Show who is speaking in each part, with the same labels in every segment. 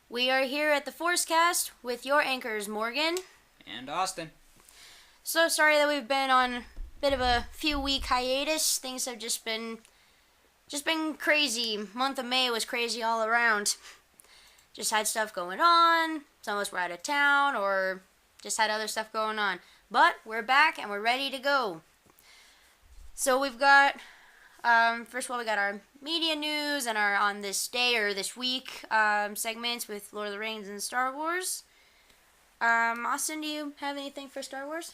Speaker 1: We are here at the Forcecast with your anchors, Morgan
Speaker 2: and Austin.
Speaker 1: So sorry that we've been on a bit of a few-week hiatus. Things have just been crazy. Month of May was crazy all around. Just had stuff going on. Some of us were out of town or just had other stuff going on. But we're back and we're ready to go. So we've got, first of all, we got our media news and our on this day or this week segments with Lord of the Rings and Star Wars. Austin, do you have anything for Star Wars?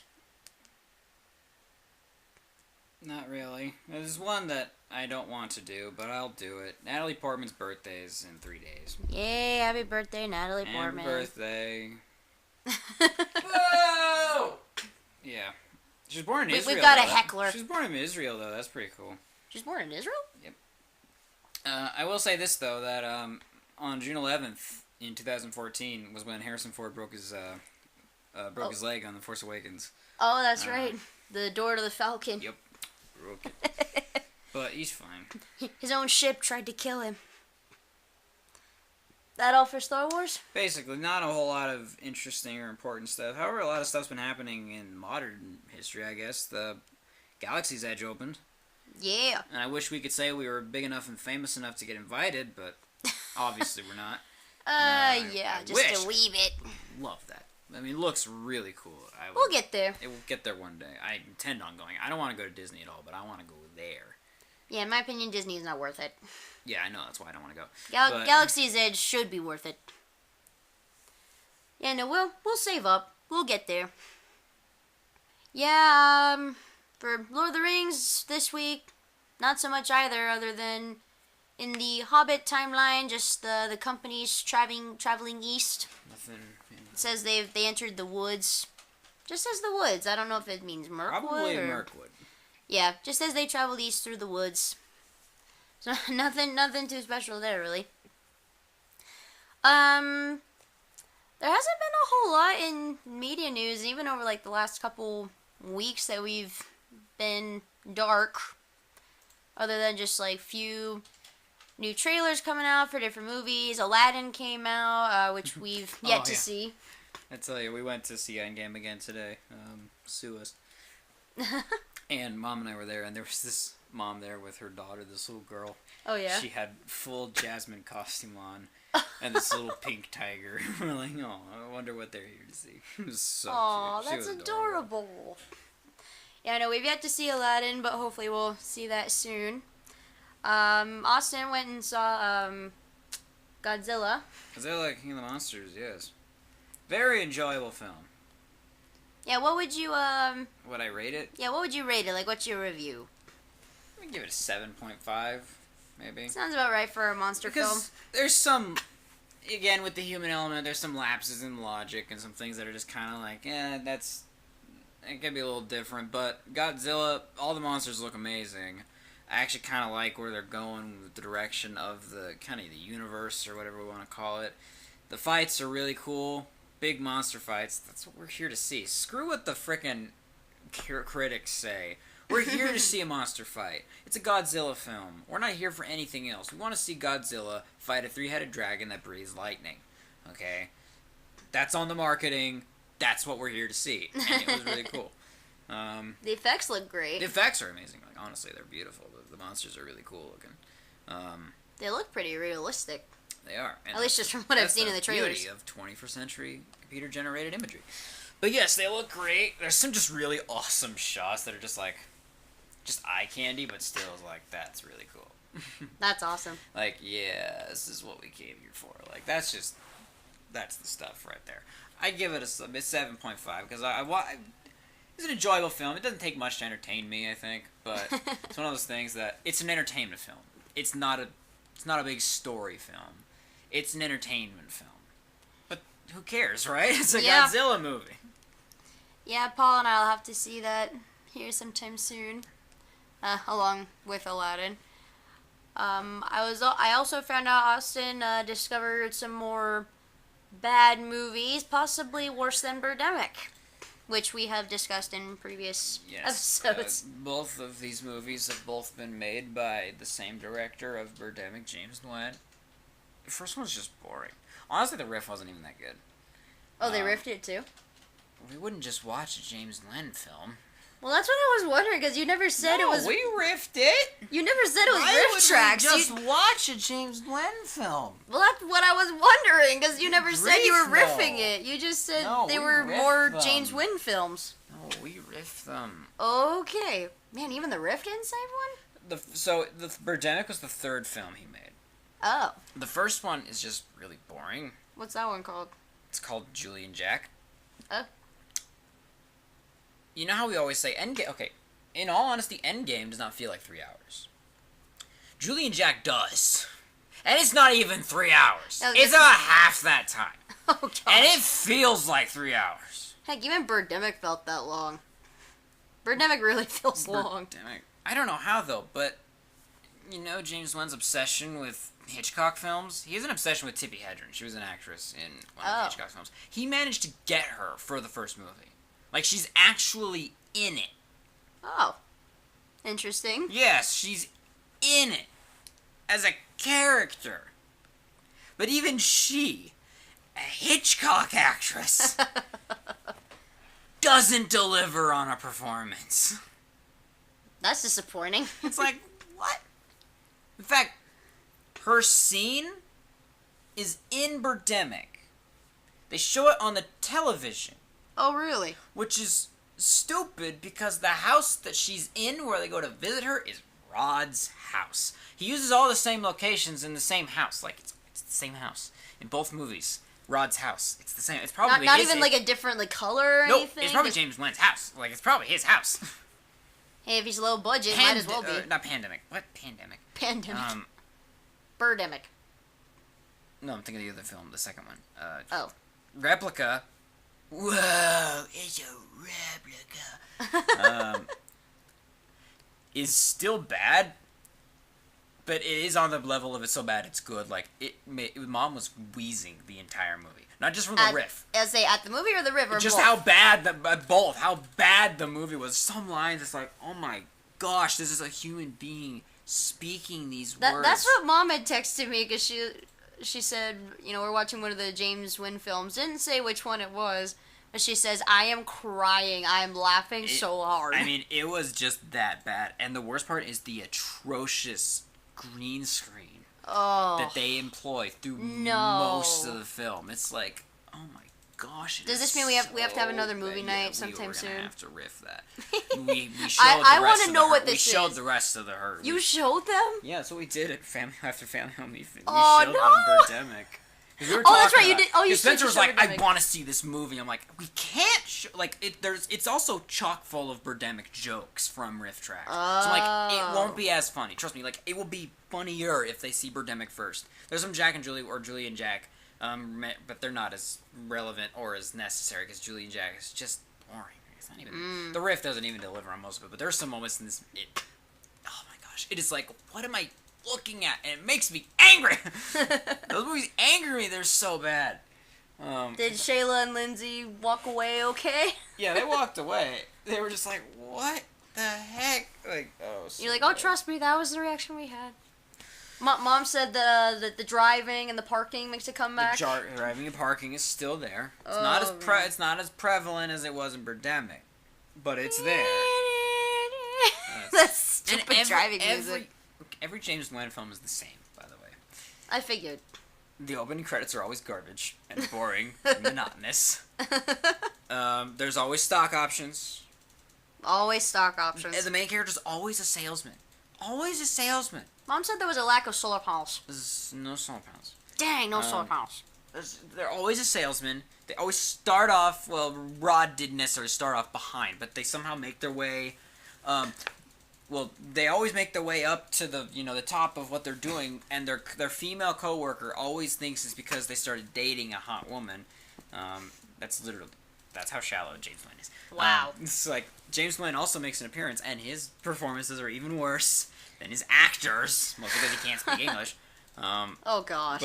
Speaker 2: Not really. There's one that I don't want to do, but I'll do it. Natalie Portman's birthday is in 3 days.
Speaker 1: Yay, happy birthday, Natalie Portman.
Speaker 2: Happy birthday. Whoa! Yeah. She was born in Israel.
Speaker 1: We've got
Speaker 2: though.
Speaker 1: a heckler.
Speaker 2: She was born in Israel, though. That's pretty cool.
Speaker 1: She was born in Israel?
Speaker 2: Yep. I will say this, though, that on June 11th in 2014 was when Harrison Ford broke his leg on The Force Awakens.
Speaker 1: Oh, that's right. The door to the Falcon.
Speaker 2: Yep. Broke it. But he's fine.
Speaker 1: His own ship tried to kill him. That all for Star Wars?
Speaker 2: Basically, not a whole lot of interesting or important stuff. However, a lot of stuff's been happening in modern history, I guess. The Galaxy's Edge opened.
Speaker 1: Yeah.
Speaker 2: And I wish we could say we were big enough and famous enough to get invited, but obviously we're not.
Speaker 1: Yeah, just to leave it.
Speaker 2: Love that. I mean, it looks really cool.
Speaker 1: We'll get there.
Speaker 2: It will get there one day. I intend on going. I don't want to go to Disney at all, but I want to go there.
Speaker 1: Yeah, in my opinion, Disney is not worth it.
Speaker 2: Yeah, I know. That's why I don't want to go.
Speaker 1: Galaxy's Edge should be worth it. Yeah, no, we'll save up. We'll get there. Yeah, for Lord of the Rings this week, not so much either, other than in the Hobbit timeline, just the companies traveling east.
Speaker 2: Nothing.
Speaker 1: It says they entered the woods. Just says the woods. I don't know if it means Mirkwood
Speaker 2: Probably
Speaker 1: or...
Speaker 2: Mirkwood.
Speaker 1: Yeah, just says they traveled east through the woods. So nothing too special there, really. There hasn't been a whole lot in media news, even over like the last couple weeks that we've been dark. Other than just like few new trailers coming out for different movies. Aladdin came out, which we've yet to see.
Speaker 2: I tell you, we went to see Endgame again today. Sue us. And Mom and I were there, and there was this mom there with her daughter, this little girl.
Speaker 1: Oh, yeah?
Speaker 2: She had full Jasmine costume on, and this little pink tiger. We're like, oh, I wonder what they're here to see. It was so cute.
Speaker 1: That's adorable. Yeah, I know, we've yet to see Aladdin, but hopefully we'll see that soon. Austin went and saw, Godzilla.
Speaker 2: Godzilla, King of the Monsters, yes. Very enjoyable film.
Speaker 1: Yeah, what would you,
Speaker 2: Would I rate it?
Speaker 1: Yeah, what would you rate it? Like, what's your review?
Speaker 2: I'd give it a 7.5, maybe.
Speaker 1: Sounds about right for a monster film.
Speaker 2: Because there's some, again, with the human element, there's some lapses in logic and some things that are just kind of like, it could be a little different. But Godzilla, all the monsters look amazing. I actually kind of like where they're going with the direction of the kind of the universe or whatever we want to call it. The fights are really cool. Big monster fights. That's what we're here to see. Screw what the frickin' critics say. We're here to see a monster fight. It's a Godzilla film. We're not here for anything else. We want to see Godzilla fight a 3-headed dragon that breathes lightning. Okay? That's on the marketing. That's what we're here to see. And it was really cool.
Speaker 1: The effects look great.
Speaker 2: The effects are amazing. Like, honestly, they're beautiful. The monsters are really cool looking.
Speaker 1: They look pretty realistic.
Speaker 2: They are. And
Speaker 1: at least just from what I've seen in the trailers.
Speaker 2: Beauty of 21st century computer-generated imagery. But yes, they look great. There's some just really awesome shots that are just like, just eye candy, but still like, that's really cool.
Speaker 1: That's awesome.
Speaker 2: Like, yeah, this is what we came here for. Like, that's the stuff right there. I give it a 7.5 because it's an enjoyable film. It doesn't take much to entertain me, I think, but it's one of those things that it's an entertainment film. It's not a big story film. It's an entertainment film. But who cares, right? It's a Godzilla movie.
Speaker 1: Yeah, Paul and I'll have to see that here sometime soon, along with Aladdin. I also found out Austin discovered some more bad movies, possibly worse than Birdemic, which we have discussed in previous episodes.
Speaker 2: Both of these movies have both been made by the same director of Birdemic, James Nguyen. The first one's just boring. Honestly, the riff wasn't even that good.
Speaker 1: Oh, they riffed it too?
Speaker 2: We wouldn't just watch a James Lennon film.
Speaker 1: Well, that's what I was wondering, because you never said it was...
Speaker 2: we riffed it!
Speaker 1: You never said it was riff tracks.
Speaker 2: Why would we just watch a James Lennon film?
Speaker 1: Well, that's what I was wondering, because you never said you were
Speaker 2: Riff,
Speaker 1: riffing
Speaker 2: though.
Speaker 1: it. You just said
Speaker 2: No,
Speaker 1: they
Speaker 2: we
Speaker 1: were
Speaker 2: riffed
Speaker 1: more
Speaker 2: them.
Speaker 1: James Wynn films.
Speaker 2: No, we riffed them.
Speaker 1: Okay. Man, even the riff didn't save one?
Speaker 2: So, Birdemic was the third film he made.
Speaker 1: Oh.
Speaker 2: The first one is just really boring.
Speaker 1: What's that one called?
Speaker 2: It's called Julie and Jack.
Speaker 1: Oh.
Speaker 2: You know how we always say Endgame? Okay, in all honesty, Endgame does not feel like 3 hours. Julie and Jack does. And it's not even 3 hours.
Speaker 1: No,
Speaker 2: it's about half that time.
Speaker 1: Oh, gosh.
Speaker 2: And it feels like 3 hours.
Speaker 1: Heck, even Birdemic felt that long. Birdemic really feels long.
Speaker 2: Birdemic. I don't know how, though, but... You know James Wann's obsession with Hitchcock films? He has an obsession with Tippi Hedren. She was an actress in one of the Hitchcock films. He managed to get her for the first movie. Like, she's actually in it.
Speaker 1: Oh. Interesting.
Speaker 2: Yes, she's in it. As a character. But even she, a Hitchcock actress, doesn't deliver on a performance.
Speaker 1: That's disappointing.
Speaker 2: It's like, what? In fact, her scene is in Birdemic. They show it on the television.
Speaker 1: Oh, really?
Speaker 2: Which is stupid because the house that she's in where they go to visit her is Rod's house. He uses all the same locations in the same house. Like, it's the same house in both movies. Rod's house. It's the same. It's probably
Speaker 1: not even like a different like color or anything?
Speaker 2: No, it's probably James Wann's house. Like, it's probably his house.
Speaker 1: Hey, if he's low budget, might as well be.
Speaker 2: Not Pandemic. What? Pandemic.
Speaker 1: Pandemic. Birdemic.
Speaker 2: No, I'm thinking of the other film, the second one.
Speaker 1: Oh.
Speaker 2: Replica. Whoa, it's a replica. Is still bad, but it is on the level of it's so bad it's good. Like, Mom was wheezing the entire movie. Not just from the riff.
Speaker 1: At the movie or the riff or
Speaker 2: just
Speaker 1: both?
Speaker 2: how bad, both. How bad the movie was. Some lines, it's like, oh my gosh, this is a human being speaking these words.
Speaker 1: That's what Mom had texted me, because she said, you know, we're watching one of the James Wynn films. Didn't say which one it was, but she says, I am crying. I am laughing so hard.
Speaker 2: I mean, it was just that bad. And the worst part is the atrocious green screen that they employ through most of the film. It's like, oh my gosh.
Speaker 1: Does this mean we have to have another movie night sometime soon?
Speaker 2: We're gonna have to riff that. We showed
Speaker 1: I want to know what this is.
Speaker 2: We showed the rest of the her.
Speaker 1: You showed them?
Speaker 2: Yeah, that's what we did at after Family Home. We showed
Speaker 1: no!
Speaker 2: them Birdemic.
Speaker 1: That's right. You did. Oh, you
Speaker 2: Spencer was like, I want to see this movie. I'm like, we can't. It's also chock full of Birdemic jokes from riff tracks. So I'm like, it won't be as funny. Trust me. Like, it will be funnier if they see Birdemic first. There's some Jack and Julie or Julie and Jack, but they're not as relevant or as necessary because Julie and Jack is just boring. It's not even the riff doesn't even deliver on most of it. But there's some moments in this. Oh my gosh! It is like, what am I looking at? And it makes me angry. Those movies anger me. They're so bad.
Speaker 1: Did Shayla and Lindsay walk away okay?
Speaker 2: Yeah, they walked away. They were just like, what the heck? Like, oh. So
Speaker 1: you're like, oh, trust me, that was the reaction we had. Mom said that the driving and the parking makes it come back.
Speaker 2: The driving and parking is still there. It's it's not as prevalent as it was in Birdemic, but it's there.
Speaker 1: That's stupid driving music.
Speaker 2: Every James Wan film is the same, by the way.
Speaker 1: I figured.
Speaker 2: The opening credits are always garbage and boring and monotonous. There's always stock options.
Speaker 1: Always stock options.
Speaker 2: And the main character's always a salesman. Always a salesman.
Speaker 1: Mom said there was a lack of solar panels.
Speaker 2: There's no solar panels.
Speaker 1: Dang, no solar panels.
Speaker 2: They're always a salesman. They always start off, well, Rod didn't necessarily start off behind, but they somehow make their way, they always make their way up to the top of what they're doing, and their female coworker always thinks it's because they started dating a hot woman. That's how shallow James Wan is.
Speaker 1: Wow.
Speaker 2: It's like, James Wan also makes an appearance, and his performances are even worse than his actors, mostly because he can't speak English.
Speaker 1: Oh gosh.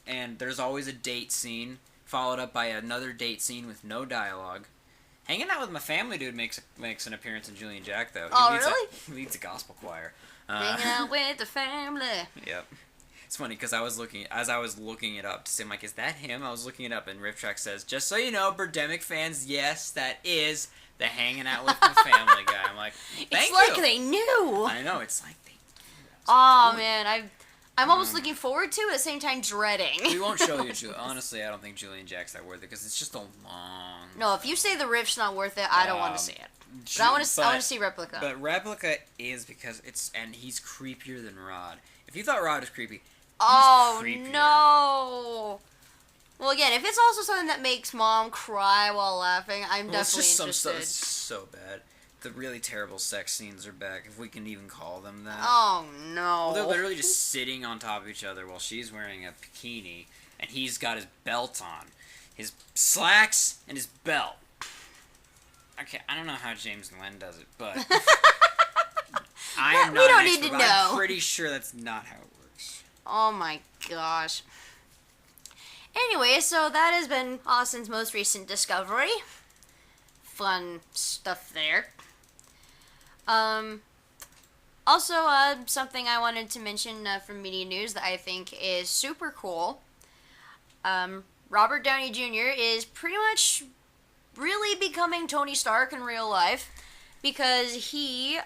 Speaker 2: And there's always a date scene, followed up by another date scene with no dialogue. Hanging Out With My Family Dude makes an appearance in Julie and Jack, though.
Speaker 1: Really?
Speaker 2: He leads a gospel choir.
Speaker 1: Hanging Out With the Family.
Speaker 2: Yep. It's funny because I was looking it up to see, I'm like, is that him? I was looking it up, and Riptrack says, just so you know, Birdemic fans, yes, that is the hanging out with my family guy. I'm like, thank you.
Speaker 1: It's like they knew.
Speaker 2: I know, it's like they knew.
Speaker 1: Oh man, I'm almost looking forward to it, at the same time dreading.
Speaker 2: We won't show you, honestly, I don't think Julian Jack's that worth it, because it's just a long...
Speaker 1: No, if you say the Rift's not worth it, I don't want to see it. But I want to see Replica.
Speaker 2: But Replica is because and he's creepier than Rod. If you thought Rod was creepy, creepier.
Speaker 1: No. Well, again, if it's also something that makes Mom cry while laughing, I'm definitely
Speaker 2: it's just
Speaker 1: interested.
Speaker 2: Some stuff that's so bad. The really terrible sex scenes are back, if we can even call them that.
Speaker 1: Oh, no.
Speaker 2: Well, they're literally just sitting on top of each other while she's wearing a bikini, and he's got his belt on. His slacks and his belt. Okay, I don't know how James Len does it, but... I am not
Speaker 1: we don't
Speaker 2: an
Speaker 1: need
Speaker 2: expert,
Speaker 1: to
Speaker 2: but
Speaker 1: know.
Speaker 2: I'm pretty sure that's not how it works.
Speaker 1: Oh, my gosh. Anyway, so that has been Austin's most recent discovery. Fun stuff there. Also, something I wanted to mention from media news that I think is super cool. Robert Downey Jr. is pretty much really becoming Tony Stark in real life, because he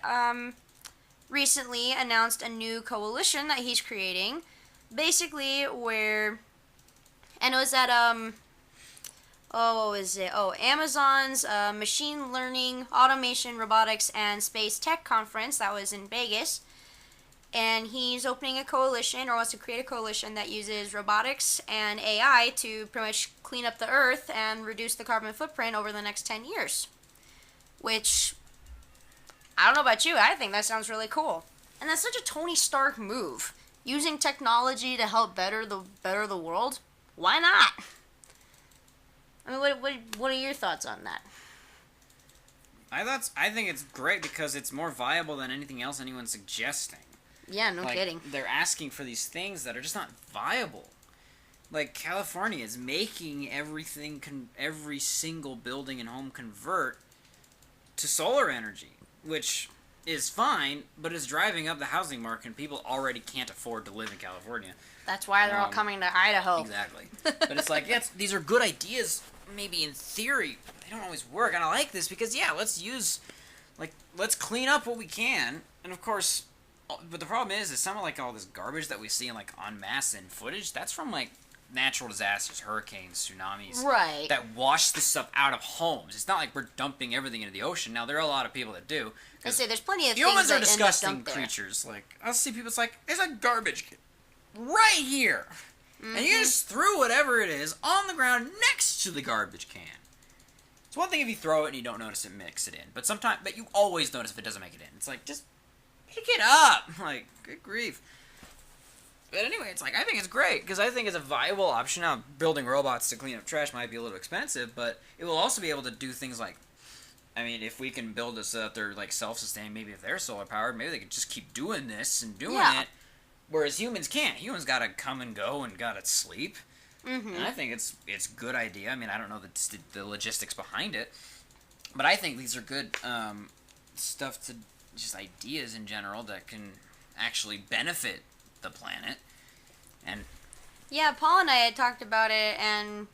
Speaker 1: recently announced a new coalition that he's creating, basically where, and it was at what was it? Oh, Amazon's Machine Learning, Automation, Robotics, and Space Tech Conference that was in Vegas. And he's opening a coalition, or wants to create a coalition that uses robotics and AI to pretty much clean up the Earth and reduce the carbon footprint over the next 10 years. Which, I don't know about you, I think that sounds really cool. And that's such a Tony Stark move. Using technology to help better the world. Why not? I mean, what are your thoughts on that?
Speaker 2: I think it's great because it's more viable than anything else anyone's suggesting.
Speaker 1: Yeah, no kidding.
Speaker 2: They're asking for these things that are just not viable. Like, California is making everything, every single building and home convert to solar energy, which is fine, but is driving up the housing market, and people already can't afford to live in California.
Speaker 1: That's why they're all coming to Idaho.
Speaker 2: Exactly. But it's like, yes, these are good ideas, maybe in theory, but they don't always work. And I like this because, yeah, let's clean up what we can. And of course, but the problem is some of like all this garbage that we see in like en masse in footage, that's from like natural disasters, hurricanes, tsunamis,
Speaker 1: right,
Speaker 2: that wash this stuff out of homes. It's not like we're dumping everything into the ocean. Now, there are a lot of people that do.
Speaker 1: I say there's plenty of
Speaker 2: humans
Speaker 1: things
Speaker 2: are
Speaker 1: that
Speaker 2: disgusting
Speaker 1: end up
Speaker 2: creatures. Like, I'll see people, it's like, there's a garbage can right here. Mm-hmm. And you just threw whatever it is on the ground next to the garbage can. It's one thing if you throw it and you don't notice it, mix it in. But you always notice if it doesn't make it in. It's like, just pick it up. Like, good grief. But anyway, it's like, I think it's great, because I think it's a viable option. Now, building robots to clean up trash might be a little expensive, but it will also be able to do things like, I mean, if we can build this so that they're, like, self-sustained, maybe if they're solar-powered, maybe they could just keep doing this and doing it, whereas humans can't. Humans gotta come and go and gotta sleep. Mm-hmm. And I think it's a good idea. I mean, I don't know the logistics behind it, but I think these are good stuff to, just ideas in general that can actually benefit the planet. And
Speaker 1: yeah, Paul and I had talked about it, and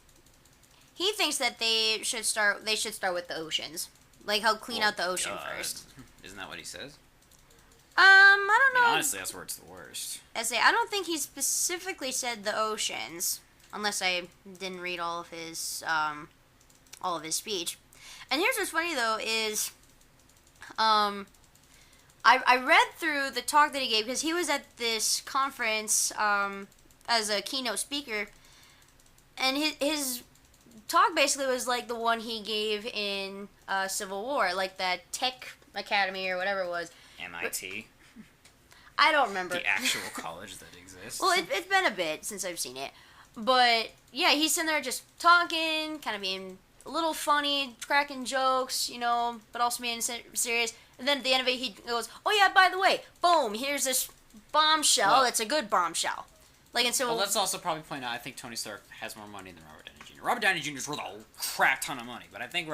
Speaker 1: he thinks that they should start with the oceans, like help clean out the ocean first.
Speaker 2: Isn't that what he says?
Speaker 1: I don't know.
Speaker 2: Honestly, that's where it's the worst.
Speaker 1: I don't think he specifically said the oceans, unless I didn't read all of his speech. And here's what's funny though is, I read through the talk that he gave, because he was at this conference as a keynote speaker, and his talk basically was like the one he gave in Civil War, like that Tech Academy or whatever it was.
Speaker 2: MIT.
Speaker 1: I don't remember.
Speaker 2: The actual college that exists.
Speaker 1: Well, it's been a bit since I've seen it. But, yeah, he's sitting there just talking, kind of being a little funny, cracking jokes, but also being serious. And then at the end of it, he goes, oh, yeah, by the way, boom, here's this bombshell. It's a good bombshell. Like, and so...
Speaker 2: Well, let's also probably point out, I think Tony Stark has more money than Robert Downey Jr. Robert Downey Jr. is worth a crap ton of money, but I think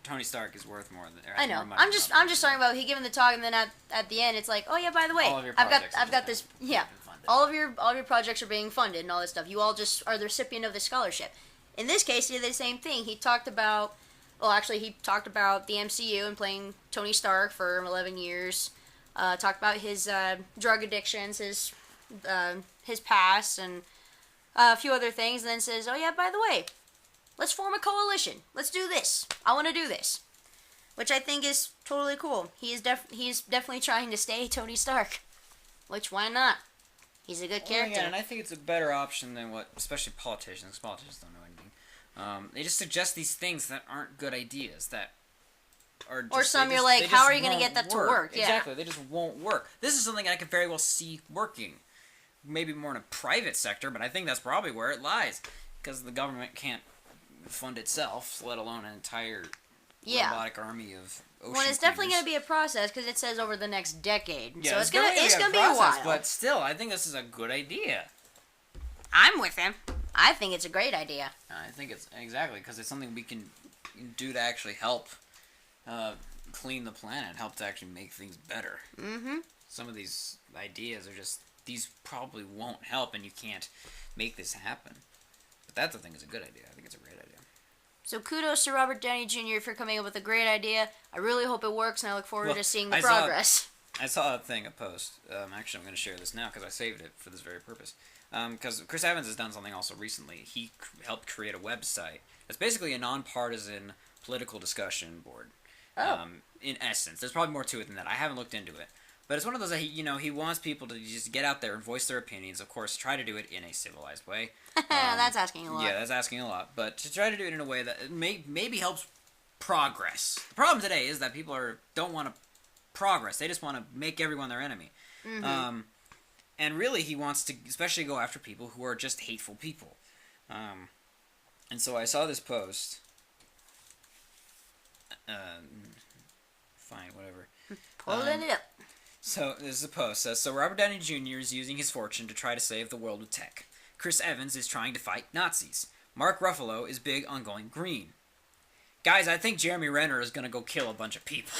Speaker 2: Tony Stark is worth more than...
Speaker 1: I know. I'm just talking about he giving the talk, and then at the end, it's like, oh, yeah, by the way, I've got this... Yeah. all of your projects are being funded and all this stuff. You all just are the recipient of the scholarship. In this case, he did the same thing. He talked about, he talked about the MCU and playing Tony Stark for 11 years. Talked about his drug addictions, his past, and a few other things. And then says, "Oh yeah, by the way, let's form a coalition. Let's do this. I want to do this," which I think is totally cool. He's definitely trying to stay Tony Stark, which why not? He's a good character.
Speaker 2: Yeah, and I think it's a better option than what, especially politicians. Politicians don't know anything. They just suggest these things that aren't good ideas. That are just,
Speaker 1: or some you're like, how are you going to get that to work? Yeah.
Speaker 2: Exactly, they just won't work. This is something I could very well see working. Maybe more in a private sector, but I think that's probably where it lies. Because the government can't fund itself, let alone an entire robotic army of ocean
Speaker 1: Well, it's definitely going to be a process, because it says over the next decade.
Speaker 2: Yeah,
Speaker 1: so it's going to be a while.
Speaker 2: But still, I think this is a good idea.
Speaker 1: I'm with him. I think it's a great idea.
Speaker 2: I think it's, exactly, because it's something we can do to actually help clean the planet, help to actually make things better.
Speaker 1: Mm-hmm.
Speaker 2: Some of these ideas are just, these probably won't help, and you can't make this happen. But that, I think, is a good idea. I think it's a great idea.
Speaker 1: So kudos to Robert Downey Jr. for coming up with a great idea. I really hope it works, and I look forward to seeing the progress.
Speaker 2: I saw a post. Actually, I'm going to share this now, because I saved it for this very purpose. Because Chris Evans has done something also recently. He helped create a website. It's basically a nonpartisan political discussion board.
Speaker 1: Oh.
Speaker 2: In essence. There's probably more to it than that. I haven't looked into it. But it's one of those that he wants people to just get out there and voice their opinions. Of course, try to do it in a civilized way.
Speaker 1: That's asking a lot.
Speaker 2: Yeah, that's asking a lot. But to try to do it in a way that maybe helps progress. The problem today is that people don't want to progress. They just want to make everyone their enemy.
Speaker 1: Mm-hmm.
Speaker 2: And really, he wants to especially go after people who are just hateful people. And so I saw this post. Fine, whatever.
Speaker 1: Pulling it up.
Speaker 2: So, this is a post. Says, so Robert Downey Jr. is using his fortune to try to save the world with tech. Chris Evans is trying to fight Nazis. Mark Ruffalo is big on going green. Guys, I think Jeremy Renner is going to go kill a bunch of people.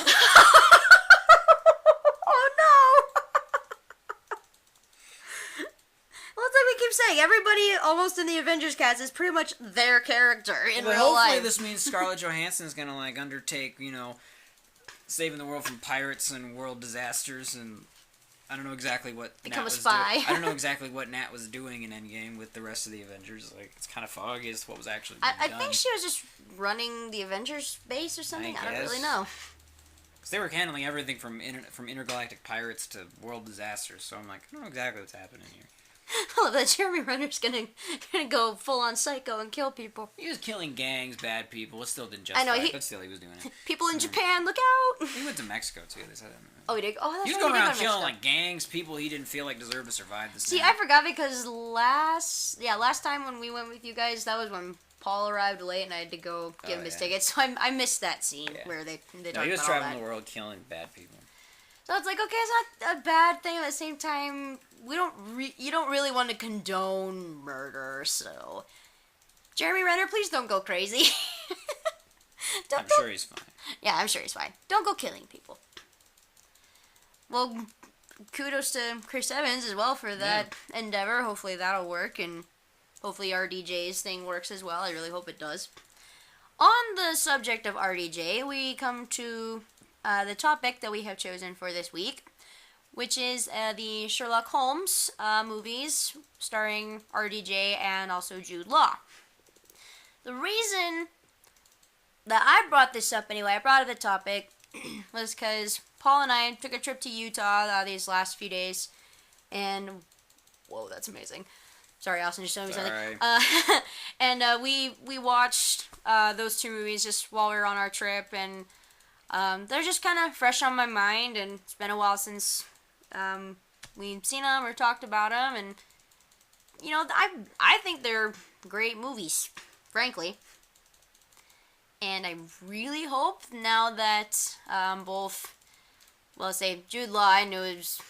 Speaker 1: Oh, no! Well, it's like we keep saying, everybody almost in the Avengers cast is pretty much their character in real life.
Speaker 2: Hopefully this means Scarlett Johansson is going to, undertake, saving the world from pirates and world disasters, and I don't know exactly what
Speaker 1: become a spy.
Speaker 2: I don't know exactly what Nat was doing in Endgame with the rest of the Avengers. It's kind of foggy as to what was actually being done.
Speaker 1: I think she was just running the Avengers base or something. I don't really know.
Speaker 2: Because they were handling everything from intergalactic pirates to world disasters, so I'm like, I don't know exactly what's happening here.
Speaker 1: Oh, that Jeremy Renner's gonna go full on psycho and kill people.
Speaker 2: He was killing gangs, bad people. It still didn't justify it, but still he was doing it.
Speaker 1: People in Japan, look out!
Speaker 2: He went to Mexico too. They said that.
Speaker 1: Oh, he did. Oh, that's
Speaker 2: he was going around killing gangs, people he didn't feel like deserved to survive this.
Speaker 1: See, I forgot because last time when we went with you guys, that was when Paul arrived late and I had to go give him his tickets. So I missed that scene where they talked about all that.
Speaker 2: He was traveling the world killing bad people.
Speaker 1: So it's like, okay, it's not a bad thing. At the same time, you don't really want to condone murder. So, Jeremy Renner, please don't go crazy.
Speaker 2: I'm sure he's fine.
Speaker 1: Yeah, I'm sure he's fine. Don't go killing people. Well, kudos to Chris Evans as well for that endeavor. Hopefully that'll work, and hopefully RDJ's thing works as well. I really hope it does. On the subject of RDJ, we come to the topic that we have chosen for this week, which is the Sherlock Holmes movies starring RDJ and also Jude Law. The reason that I brought this up anyway, I brought up the topic, was because Paul and I took a trip to Utah these last few days, and whoa, that's amazing. Sorry, Austin, just showed me something. And we watched those two movies just while we were on our trip, and they're just kind of fresh on my mind, and it's been a while since we've seen them or talked about them, and I think they're great movies, frankly. And I really hope now that both, well, let's say Jude Law, I knew he was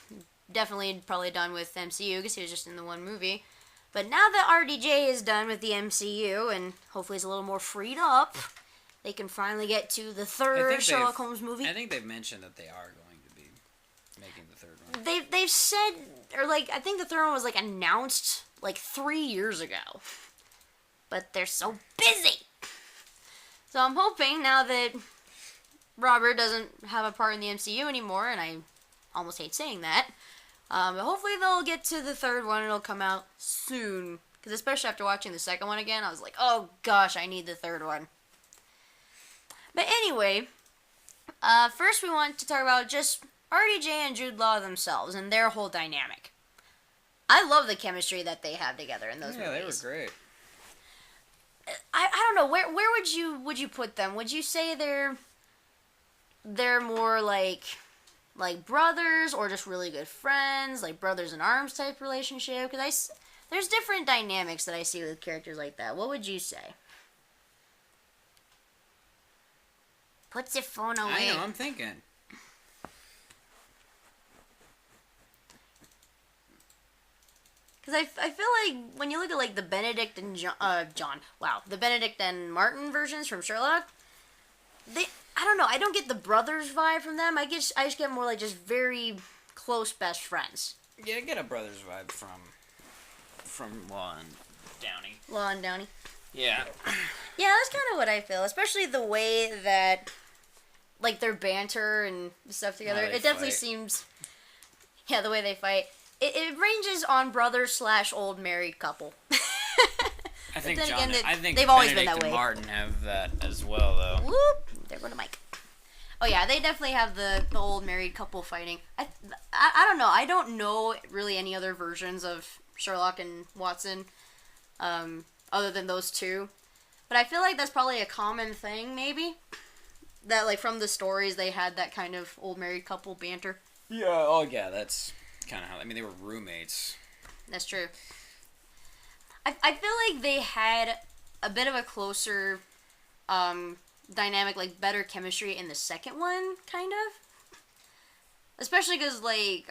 Speaker 1: definitely probably done with MCU because he was just in the one movie. But now that RDJ is done with the MCU and hopefully is a little more freed up, they can finally get to the third Sherlock Holmes movie.
Speaker 2: I think they've mentioned that they are going to be making the third one.
Speaker 1: they've said, or like, I think the third one was like announced like 3 years ago, but they're so busy. So I'm hoping now that Robert doesn't have a part in the MCU anymore, and I almost hate saying that, but hopefully they'll get to the third one and it'll come out soon. Because especially after watching the second one again, I was like, oh gosh, I need the third one. But anyway, first we want to talk about just RDJ and Jude Law themselves and their whole dynamic. I love the chemistry that they have together in those movies.
Speaker 2: Yeah, they were great.
Speaker 1: I don't know, where would you put them? Would you say they're more like brothers, or just really good friends, like brothers in arms type relationship? Because there's different dynamics that I see with characters like that. What would you say? Puts your phone away.
Speaker 2: I know, I'm thinking.
Speaker 1: Because I feel like when you look at like the Benedict and the Benedict and Martin versions from Sherlock, I don't know, I don't get the brothers vibe from them. I just get more like just very close best friends.
Speaker 2: Yeah, I get a brothers vibe from Law and Downey.
Speaker 1: Law and Downey.
Speaker 2: Yeah.
Speaker 1: Yeah, that's kind of what I feel, especially the way that like their banter and stuff together. It definitely seems, yeah, the way they fight. It ranges on brothers / old married couple.
Speaker 2: I think
Speaker 1: they've always
Speaker 2: Benedict
Speaker 1: been that
Speaker 2: and
Speaker 1: way.
Speaker 2: Martin have that as well, though.
Speaker 1: Whoop! There go to Mike. Oh yeah, they definitely have the old married couple fighting. I don't know. I don't know really any other versions of Sherlock and Watson, other than those two. But I feel like that's probably a common thing, maybe. That like from the stories they had that kind of old married couple banter.
Speaker 2: Yeah. Oh yeah, that's kind of how. I mean, they were roommates.
Speaker 1: That's true. I feel like they had a bit of a closer dynamic, like better chemistry in the second one, kind of. Especially because, like,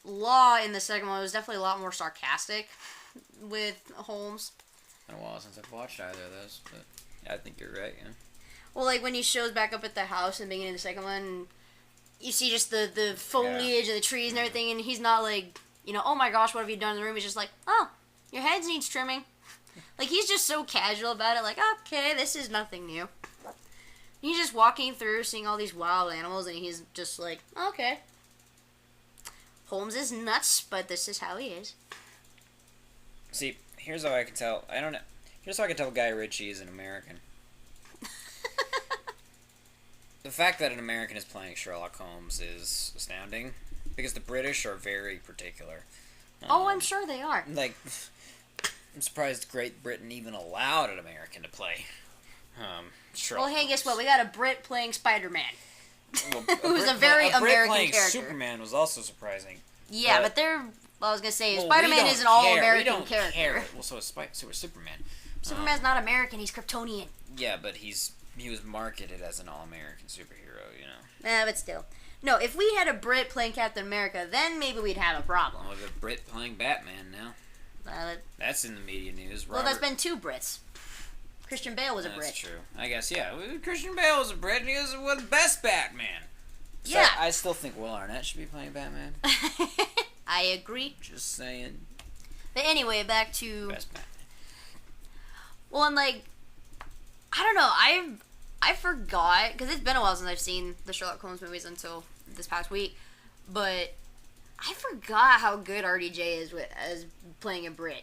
Speaker 1: Law in the second one was definitely a lot more sarcastic with Holmes.
Speaker 2: It's been a while since I've watched either of those, but yeah, I think you're right, yeah.
Speaker 1: Well, like, when he shows back up at the house in the beginning of the second one, you see just the foliage and the trees and everything, and he's not like, you know, oh my gosh, what have you done in the room? He's just like, oh, your head needs trimming. Like, he's just so casual about it, like, okay, this is nothing new. He's just walking through, seeing all these wild animals, and he's just like, okay. Holmes is nuts, but this is how he is.
Speaker 2: See, here's how I can tell. I don't know. Here's how I can tell Guy Ritchie is an American. The fact that an American is playing Sherlock Holmes is astounding, because the British are very particular.
Speaker 1: I'm sure they are.
Speaker 2: Like, I'm surprised Great Britain even allowed an American to play Sherlock
Speaker 1: Well, hey,
Speaker 2: Holmes.
Speaker 1: guess what? We got a Brit playing Spider-Man.
Speaker 2: Well,
Speaker 1: Who's a very
Speaker 2: Brit
Speaker 1: American
Speaker 2: playing
Speaker 1: character.
Speaker 2: Superman was also surprising.
Speaker 1: Yeah, but they're... Well, I was going to say,
Speaker 2: Well,
Speaker 1: Spider-Man
Speaker 2: we
Speaker 1: is an
Speaker 2: don't care.
Speaker 1: all-American
Speaker 2: We don't
Speaker 1: character.
Speaker 2: care. Well, so is Superman.
Speaker 1: Superman's not American, he's Kryptonian.
Speaker 2: Yeah, but he was marketed as an all-American superhero, you know.
Speaker 1: But still. No, if we had a Brit playing Captain America, then maybe we'd have a problem.
Speaker 2: Well, we have a Brit playing Batman now. That's in the media news.
Speaker 1: Well, that's been 2 Brits. Christian Bale was a Brit.
Speaker 2: That's true. I guess, yeah. Christian Bale was a Brit, and he was the best Batman. So
Speaker 1: Yeah.
Speaker 2: I still think Will Arnett should be playing Batman.
Speaker 1: I agree.
Speaker 2: Just saying.
Speaker 1: But anyway, back to...
Speaker 2: Best Batman.
Speaker 1: Well, I'm like... I don't know, I forgot, because it's been a while since I've seen the Sherlock Holmes movies until this past week, but I forgot how good RDJ is as playing a Brit.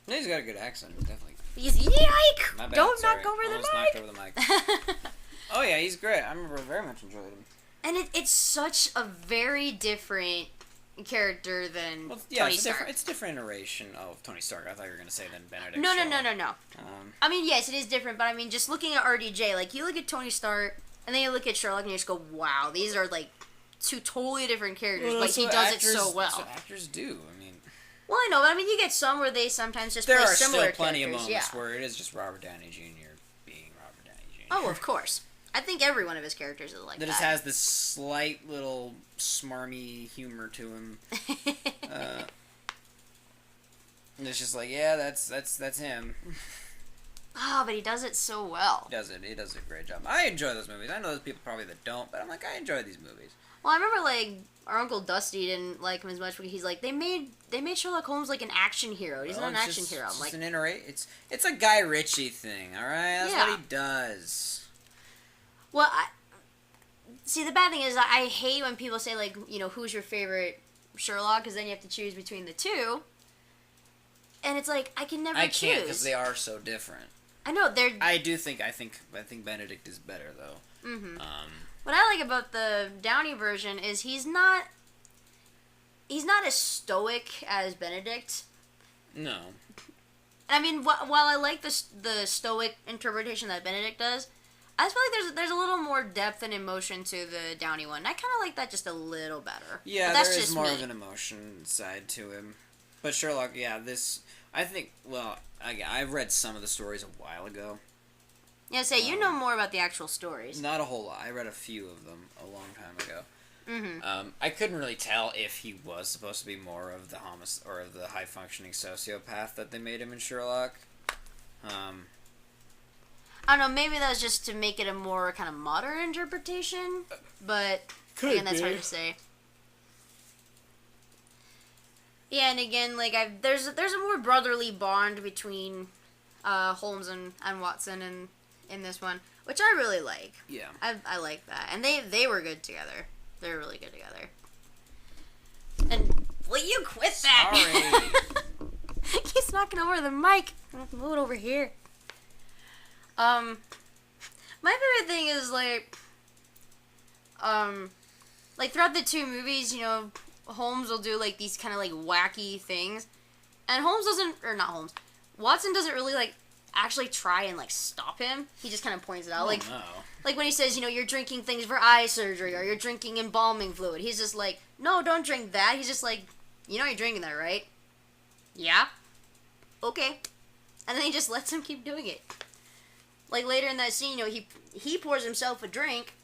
Speaker 2: Yeah, he's got a good accent, definitely.
Speaker 1: He's yike!
Speaker 2: My bad,
Speaker 1: Don't
Speaker 2: sorry.
Speaker 1: knock over the
Speaker 2: Almost knocked over the mic. Oh yeah, he's great. I remember very much enjoyed him.
Speaker 1: And it's such a very different character than
Speaker 2: Yeah,
Speaker 1: Tony Stark.
Speaker 2: It's a different iteration of Tony Stark. I thought you were going to say than Benedict.
Speaker 1: No.
Speaker 2: Shaw.
Speaker 1: I mean, yes, it is different, but I mean, just looking at RDJ, like, you look at Tony Stark, and then you look at Sherlock, and you just go, wow, these are, like, 2 totally different characters, but he does it so well.
Speaker 2: That's what actors do. I mean...
Speaker 1: Well, I know, but I mean, you get some where they sometimes just
Speaker 2: There
Speaker 1: play
Speaker 2: are
Speaker 1: similar
Speaker 2: still plenty
Speaker 1: characters.
Speaker 2: of moments where it is just Robert Downey Jr. being Robert Downey Jr.
Speaker 1: Oh, of course. I think every one of his characters is like that.
Speaker 2: That just has this slight little smarmy humor to him. And it's just like, yeah, that's him.
Speaker 1: Oh, but he does it so well.
Speaker 2: He does a great job. I enjoy those movies. I know there's people probably that don't, but I'm like, I enjoy these movies.
Speaker 1: Well, I remember, like, our Uncle Dusty didn't like him as much because he's like, they made Sherlock Holmes like an action hero. He's not an action hero. I'm like,
Speaker 2: it's a Guy Ritchie thing, alright? That's what he does.
Speaker 1: Well, see, the bad thing is I hate when people say, like, you know, who's your favorite Sherlock, because then you have to choose between the two. And it's like, I can never choose. I can't,
Speaker 2: because they are so different.
Speaker 1: I know,
Speaker 2: I think Benedict is better, though.
Speaker 1: Mm-hmm. What I like about the Downey version is he's not as stoic as Benedict.
Speaker 2: No.
Speaker 1: I mean, while I like the stoic interpretation that Benedict does, I just feel like there's a little more depth and emotion to the Downey one. I kind of like that just a little better.
Speaker 2: Yeah, there is more of an emotion side to him. But Sherlock, I think, well, I've read some of the stories a while ago.
Speaker 1: Yeah, you know more about the actual stories.
Speaker 2: Not a whole lot. I read a few of them a long time ago.
Speaker 1: Mm-hmm.
Speaker 2: I couldn't really tell if he was supposed to be more of the or of the high-functioning sociopath that they made him in Sherlock.
Speaker 1: I don't know, maybe that was just to make it a more kind of modern interpretation, but again, that's hard to say. Yeah, and again, like there's a more brotherly bond between Holmes and Watson in this one, which I really like.
Speaker 2: Yeah,
Speaker 1: I like that, and they were good together. They were really good together. And will you quit that?
Speaker 2: Sorry.
Speaker 1: He's knocking over the mic. Move it over here. My favorite thing is like throughout the two movies, you know, Holmes will do like these kind of like wacky things, and Watson doesn't really like actually try and like stop him. He just kind of points it out, like when he says, you know, you're drinking things for eye surgery or you're drinking embalming fluid. He's just like, no, don't drink that. He's just like, you know, you're drinking that, right? Yeah. Okay. And then he just lets him keep doing it. Like later in that scene, you know, he pours himself a drink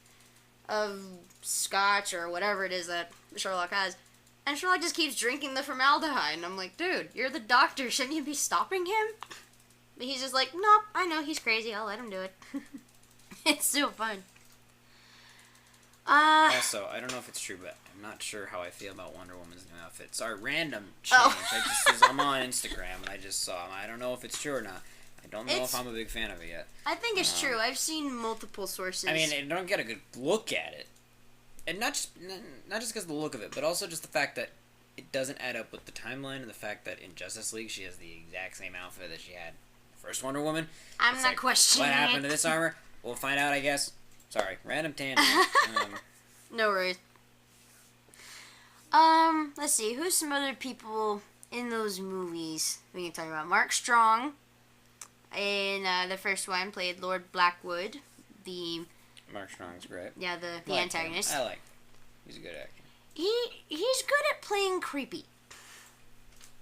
Speaker 1: of scotch or whatever it is that Sherlock has, and Sherlock just keeps drinking the formaldehyde, and I'm like, dude, you're the doctor, shouldn't you be stopping him? But he's just like, nope, I know he's crazy, I'll let him do it. It's so fun.
Speaker 2: Also, I don't know if it's true, but I'm not sure how I feel about Wonder Woman's new outfit. Sorry, random change. I'm on Instagram and I just saw him. I don't know if it's true or not. I don't know if I'm a big fan of it yet.
Speaker 1: I think it's true. I've seen multiple sources.
Speaker 2: I mean, I don't get a good look at it. And not just because of the look of it, but also just the fact that it doesn't add up with the timeline and the fact that in Justice League she has the exact same outfit that she had first Wonder Woman.
Speaker 1: I'm not questioning
Speaker 2: what happened to this armor? We'll find out, I guess. Sorry, random tangent.
Speaker 1: No worries. Let's see. Who's some other people in those movies we can talk about? Mark Strong, in the first one, played Lord Blackwood.
Speaker 2: Mark Strong's great.
Speaker 1: Yeah, the antagonist.
Speaker 2: I like him. He's a good actor.
Speaker 1: He's good at playing creepy.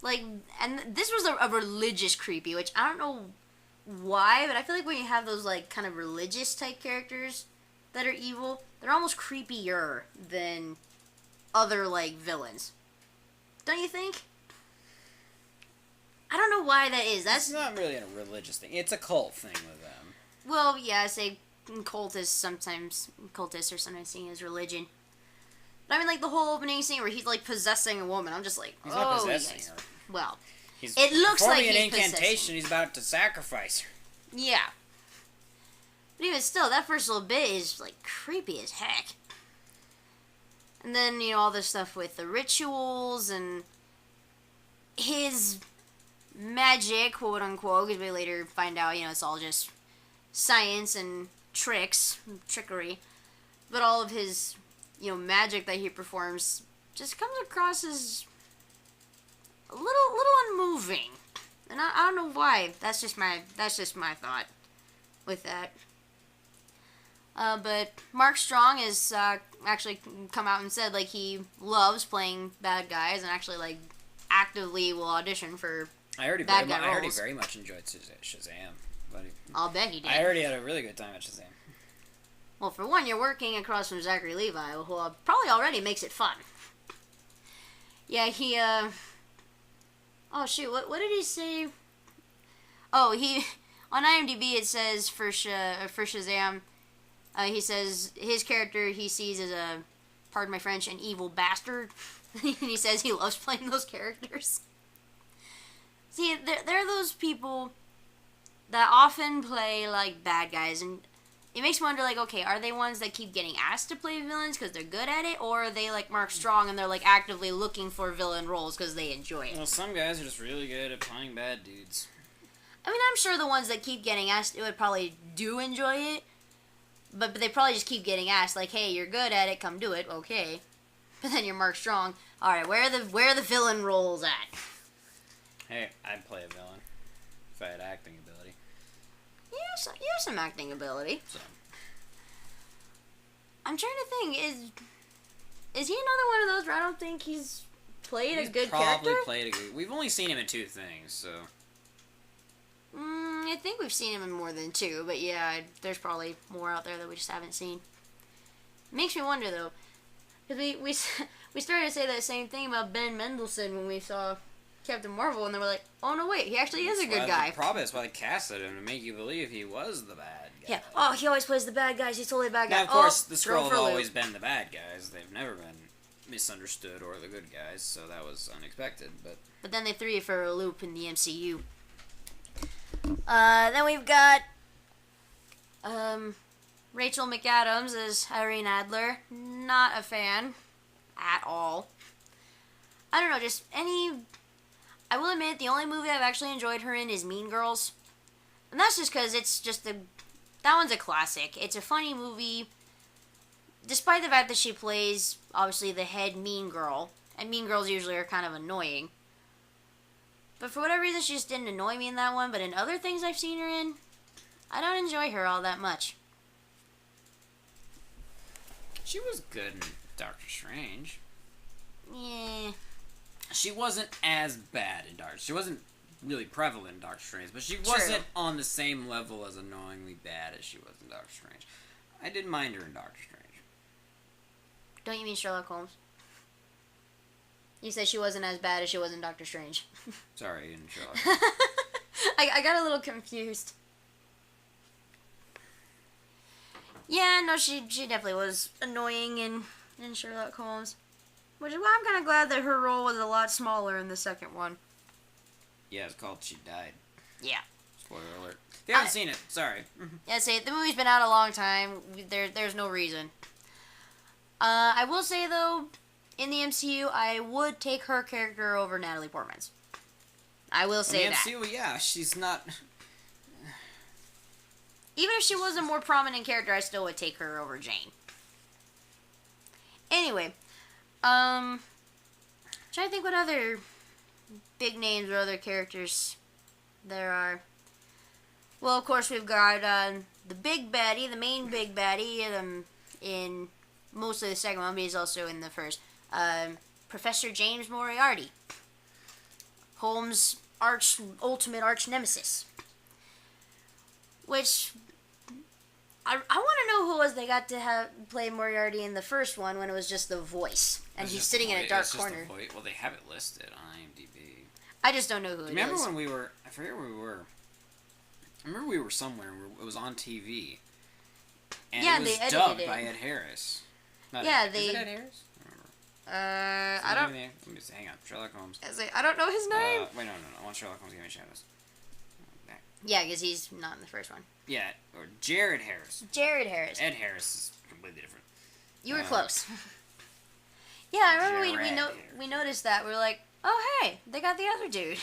Speaker 1: Like, and this was a religious creepy, which I don't know why, but I feel like when you have those, like, kind of religious type characters that are evil, they're almost creepier than other, like, villains. Don't you think? I don't know why that is. That's
Speaker 2: not really a religious thing. It's a cult thing with them.
Speaker 1: Well, yeah, I say cultists are sometimes seen as religion. But I mean, like, the whole opening scene where he's, like, possessing a woman. I'm just like,
Speaker 2: he's not possessing her.
Speaker 1: Well,
Speaker 2: it
Speaker 1: looks like he's
Speaker 2: an incantation. He's about to sacrifice her.
Speaker 1: Yeah. But even still, that first little bit is, like, creepy as heck. And then, you know, all this stuff with the rituals and his magic, quote unquote, because we later find out, you know, it's all just science and trickery. But all of his, you know, magic that he performs just comes across as a little unmoving. And I don't know why. That's just my thought with that. But Mark Strong has actually come out and said, like, he loves playing bad guys and actually, like, actively will audition for bad guy roles.
Speaker 2: I already very much enjoyed Shazam.
Speaker 1: I'll bet he did.
Speaker 2: I already had a really good time at Shazam.
Speaker 1: Well, for one, you're working across from Zachary Levi, who probably already makes it fun. Yeah, he, oh, shoot, what did he say? Oh, on IMDb it says for Shazam, he says his character he sees as a pardon my French, an evil bastard. And he says he loves playing those characters. See, there are those people that often play, like, bad guys, and it makes me wonder, like, okay, are they ones that keep getting asked to play villains because they're good at it, or are they, like, Mark Strong and they're, like, actively looking for villain roles because they enjoy it?
Speaker 2: Well, some guys are just really good at playing bad dudes.
Speaker 1: I mean, I'm sure the ones that keep getting asked, it would probably do enjoy it, but they probably just keep getting asked, like, hey, you're good at it, come do it, okay. But then you're Mark Strong, alright, where are the villain roles at?
Speaker 2: Hey, I'd play a villain if I had acting ability.
Speaker 1: You have some acting ability.
Speaker 2: So.
Speaker 1: I'm trying to think, is he another one of those where I don't think he's played a good character?
Speaker 2: We've only seen him in 2 things, so.
Speaker 1: I think we've seen him in more than 2, but yeah, there's probably more out there that we just haven't seen. Makes me wonder, though, because we started to say that same thing about Ben Mendelsohn when we saw Captain Marvel, and they were like, oh no, wait, he actually is a good guy.
Speaker 2: Probably that's why they casted him, to make you believe he was the bad guy.
Speaker 1: Yeah, oh, he always plays the bad guys, he's totally a bad guy.
Speaker 2: Now, of course, the
Speaker 1: Skrull
Speaker 2: Skrull have always been the bad guys. They've never been misunderstood or the good guys, so that was unexpected,
Speaker 1: But then they threw you for a loop in the MCU. Then we've got Rachel McAdams as Irene Adler. Not a fan at all. I don't know, just I will admit, the only movie I've actually enjoyed her in is Mean Girls. And that's just because it's just that one's a classic. It's a funny movie, despite the fact that she plays, obviously, the head mean girl. And mean girls usually are kind of annoying. But for whatever reason, she just didn't annoy me in that one. But in other things I've seen her in, I don't enjoy her all that much.
Speaker 2: she was good in Doctor Strange.
Speaker 1: Yeah.
Speaker 2: She wasn't as bad in Doctor. She wasn't really prevalent in Doctor Strange, but she wasn't on the same level as annoyingly bad as she was in Doctor Strange. I didn't mind her in Doctor Strange.
Speaker 1: Don't you mean Sherlock Holmes? You said she wasn't as bad as she was in Doctor Strange.
Speaker 2: Sorry, in Sherlock Holmes.
Speaker 1: I got a little confused. Yeah, no, she definitely was annoying in Sherlock Holmes. Which is why I'm kind of glad that her role was a lot smaller in the second one.
Speaker 2: Yeah, it's called She Died.
Speaker 1: Yeah.
Speaker 2: Spoiler alert. If you haven't seen it, sorry.
Speaker 1: Yeah, say the movie's been out a long time. There's no reason. I will say, though, in the MCU, I would take her character over Natalie Portman's. I will say that.
Speaker 2: In the MCU, yeah, she's not...
Speaker 1: Even if she was a more prominent character, I still would take her over Jane. Anyway, trying to think what other big names or other characters there are. Well, of course, we've got the big baddie, the main big baddie, in most of the second one, but he's also in the first. Professor James Moriarty. Holmes' ultimate arch nemesis. Which, I want to know who it was they got to have play Moriarty in the first one when it was just the voice. And he's sitting in a dark corner.
Speaker 2: Well, they have it listed on IMDb.
Speaker 1: I just don't know who it is.
Speaker 2: Remember when we were... I forget where we were. I remember we were somewhere and it was on TV. And
Speaker 1: yeah,
Speaker 2: it was
Speaker 1: they edited
Speaker 2: dubbed
Speaker 1: it.
Speaker 2: by Ed Harris.
Speaker 1: Yeah,
Speaker 2: Is it Ed Harris?
Speaker 1: I don't...
Speaker 2: Let me see. Hang on. Sherlock Holmes.
Speaker 1: I don't know his name.
Speaker 2: Wait, no. I want Sherlock Holmes to give me shadows.
Speaker 1: Yeah, because he's not in the first one.
Speaker 2: Yeah, or Jared Harris.
Speaker 1: Jared Harris.
Speaker 2: Ed Harris is completely different.
Speaker 1: You were close. Yeah, I remember we noticed that. We were like, oh, hey, they got the other dude.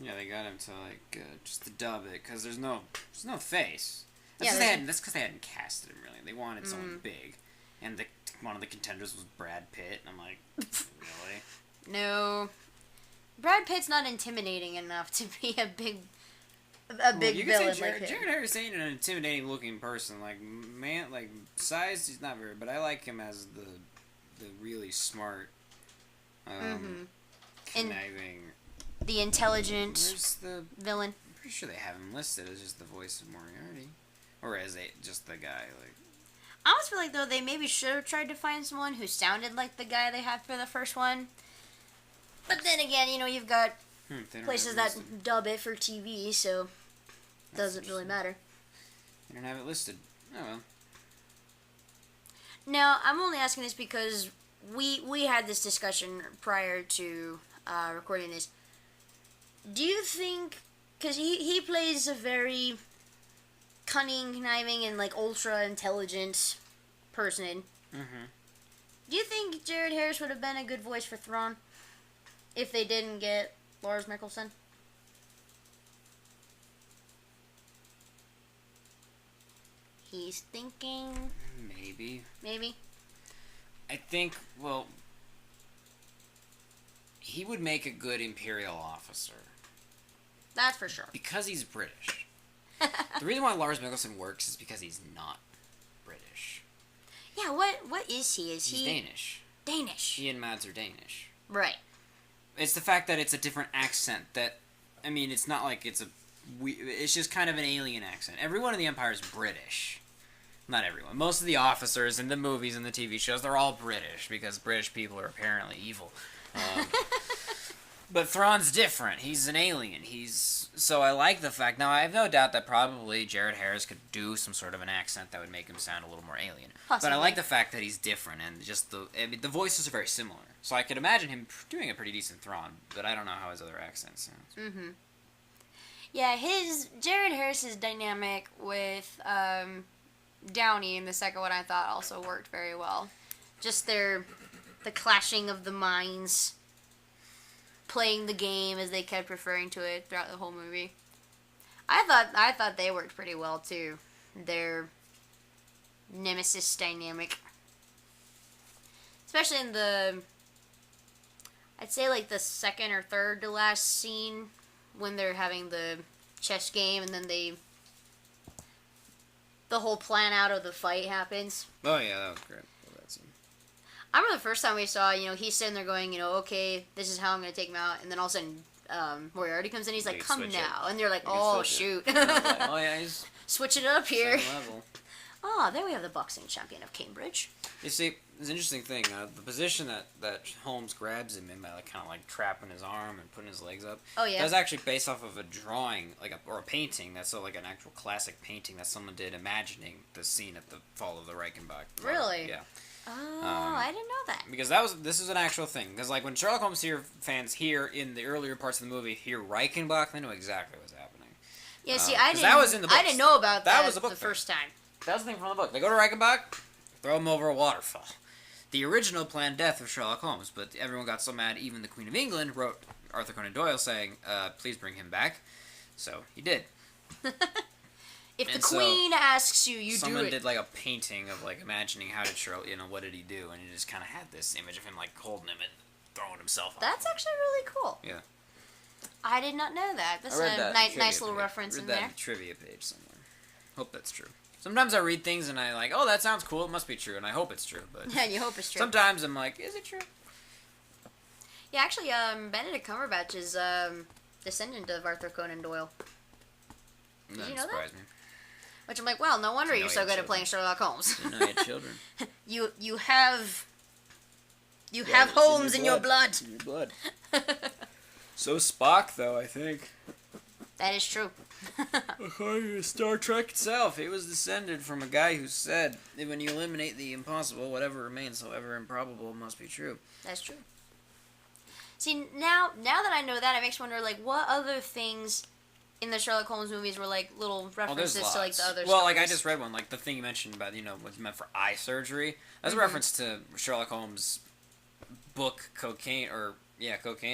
Speaker 2: Yeah, they got him to, like, just to dub it, because there's no face. That's because they hadn't casted him, really. They wanted someone big. And one of the contenders was Brad Pitt, and I'm like, really?
Speaker 1: No. Brad Pitt's not intimidating enough to be a big villain like him.
Speaker 2: Jared Harris ain't an intimidating looking person. Like, man, like, size, he's not very, but I like him as the really smart, conniving.
Speaker 1: The intelligent villain.
Speaker 2: I'm pretty sure they have him listed as just the voice of Moriarty. Or as just the guy, like.
Speaker 1: I almost feel like, though, they maybe should have tried to find someone who sounded like the guy they had for the first one. But then again, you've got places that dub it for TV, so it doesn't really matter.
Speaker 2: They don't have it listed. Oh, well.
Speaker 1: Now, I'm only asking this because we had this discussion prior to recording this. Do you think, because he plays a very cunning, conniving, and like ultra intelligent person.
Speaker 2: Mm-hmm.
Speaker 1: Do you think Jared Harris would have been a good voice for Thrawn if they didn't get Lars Mikkelsen? He's thinking.
Speaker 2: Maybe.
Speaker 1: Maybe.
Speaker 2: I think, well, he would make a good Imperial officer.
Speaker 1: That's for sure.
Speaker 2: Because he's British. The reason why Lars Mikkelsen works is because he's not British.
Speaker 1: Yeah, what is he? Is
Speaker 2: He's
Speaker 1: he
Speaker 2: Danish.
Speaker 1: Danish?
Speaker 2: He and Mads are Danish.
Speaker 1: Right.
Speaker 2: It's the fact that it's a different accent that, I mean, it's not like it's it's just kind of an alien accent. Everyone in the Empire is British. Not everyone. Most of the officers in the movies and the TV shows, they're all British because British people are apparently evil. But Thrawn's different. He's an alien. So I like the fact. Now, I have no doubt that probably Jared Harris could do some sort of an accent that would make him sound a little more alien.
Speaker 1: Possibly.
Speaker 2: But I like the fact that he's different and just the voices are very similar. So I could imagine him doing a pretty decent Thrawn, but I don't know how his other accent sounds.
Speaker 1: Mm-hmm. Yeah, Jared Harris's dynamic with Downey in the second one I thought also worked very well. Just the clashing of the minds, playing the game as they kept referring to it throughout the whole movie. I thought they worked pretty well too. Their nemesis dynamic, especially in I'd say like the second or third to last scene when they're having the chess game and then the whole plan out of the fight happens.
Speaker 2: Oh yeah, that was great. That scene.
Speaker 1: I remember the first time we saw, he's sitting there going, okay, this is how I'm going to take him out. And then all of a sudden, Moriarty comes in, he's like, come now. And they're like, oh, shoot.
Speaker 2: Like, oh yeah, he's
Speaker 1: switch it up here.
Speaker 2: same level.
Speaker 1: Oh, there we have the boxing champion of Cambridge.
Speaker 2: You see, it's an interesting thing. The position that Holmes grabs him in by kind of like trapping his arm and putting his legs up.
Speaker 1: Oh yeah.
Speaker 2: That's actually based off of a drawing, or a painting. That's like an actual classic painting that someone did, imagining the scene at the fall of the Reichenbach.
Speaker 1: Really?
Speaker 2: Yeah.
Speaker 1: Oh, I didn't know that.
Speaker 2: Because this is an actual thing. Because like when Sherlock Holmes fans hear in the earlier parts of the movie hear Reichenbach, they know exactly what's happening.
Speaker 1: Yeah, see,
Speaker 2: that was in the books.
Speaker 1: I didn't know about that
Speaker 2: was the book
Speaker 1: the first time.
Speaker 2: That was the thing from the book. They go to Reichenbach, throw him over a waterfall. The original planned death of Sherlock Holmes, but everyone got so mad, even the Queen of England wrote Arthur Conan Doyle saying, please bring him back. So he did.
Speaker 1: If the Queen asks you, you do it.
Speaker 2: Someone did like a painting of like imagining how did Sherlock, what did he do, and he just kind of had this image of him like holding him and throwing himself.
Speaker 1: That's actually really cool.
Speaker 2: Yeah.
Speaker 1: I did not know that. That's a nice little reference in there.
Speaker 2: Read that trivia page somewhere. Hope that's true. Sometimes I read things and I like, oh, that sounds cool. It must be true, and I hope it's true. But
Speaker 1: yeah, you hope it's true.
Speaker 2: Sometimes I'm like, is it true?
Speaker 1: Yeah, actually, Benedict Cumberbatch is descendant of Arthur Conan Doyle. Did you know that? Me. Which I'm like, well, no wonder you're so good at playing Sherlock Holmes.
Speaker 2: Didn't know you had children.
Speaker 1: you have Holmes in your blood.
Speaker 2: In your blood. So Spock, though, I think.
Speaker 1: That is true.
Speaker 2: According to Star Trek itself, he was descended from a guy who said that when you eliminate the impossible, whatever remains, however improbable, must be true.
Speaker 1: That's true. See, now that I know that, it makes me wonder, like, what other things in the Sherlock Holmes movies were, like, little references to, like, the other
Speaker 2: Well,
Speaker 1: stories.
Speaker 2: like, I just read one, like, the thing you mentioned about, what's meant for eye surgery. That's a reference to Sherlock Holmes' book, Cocaine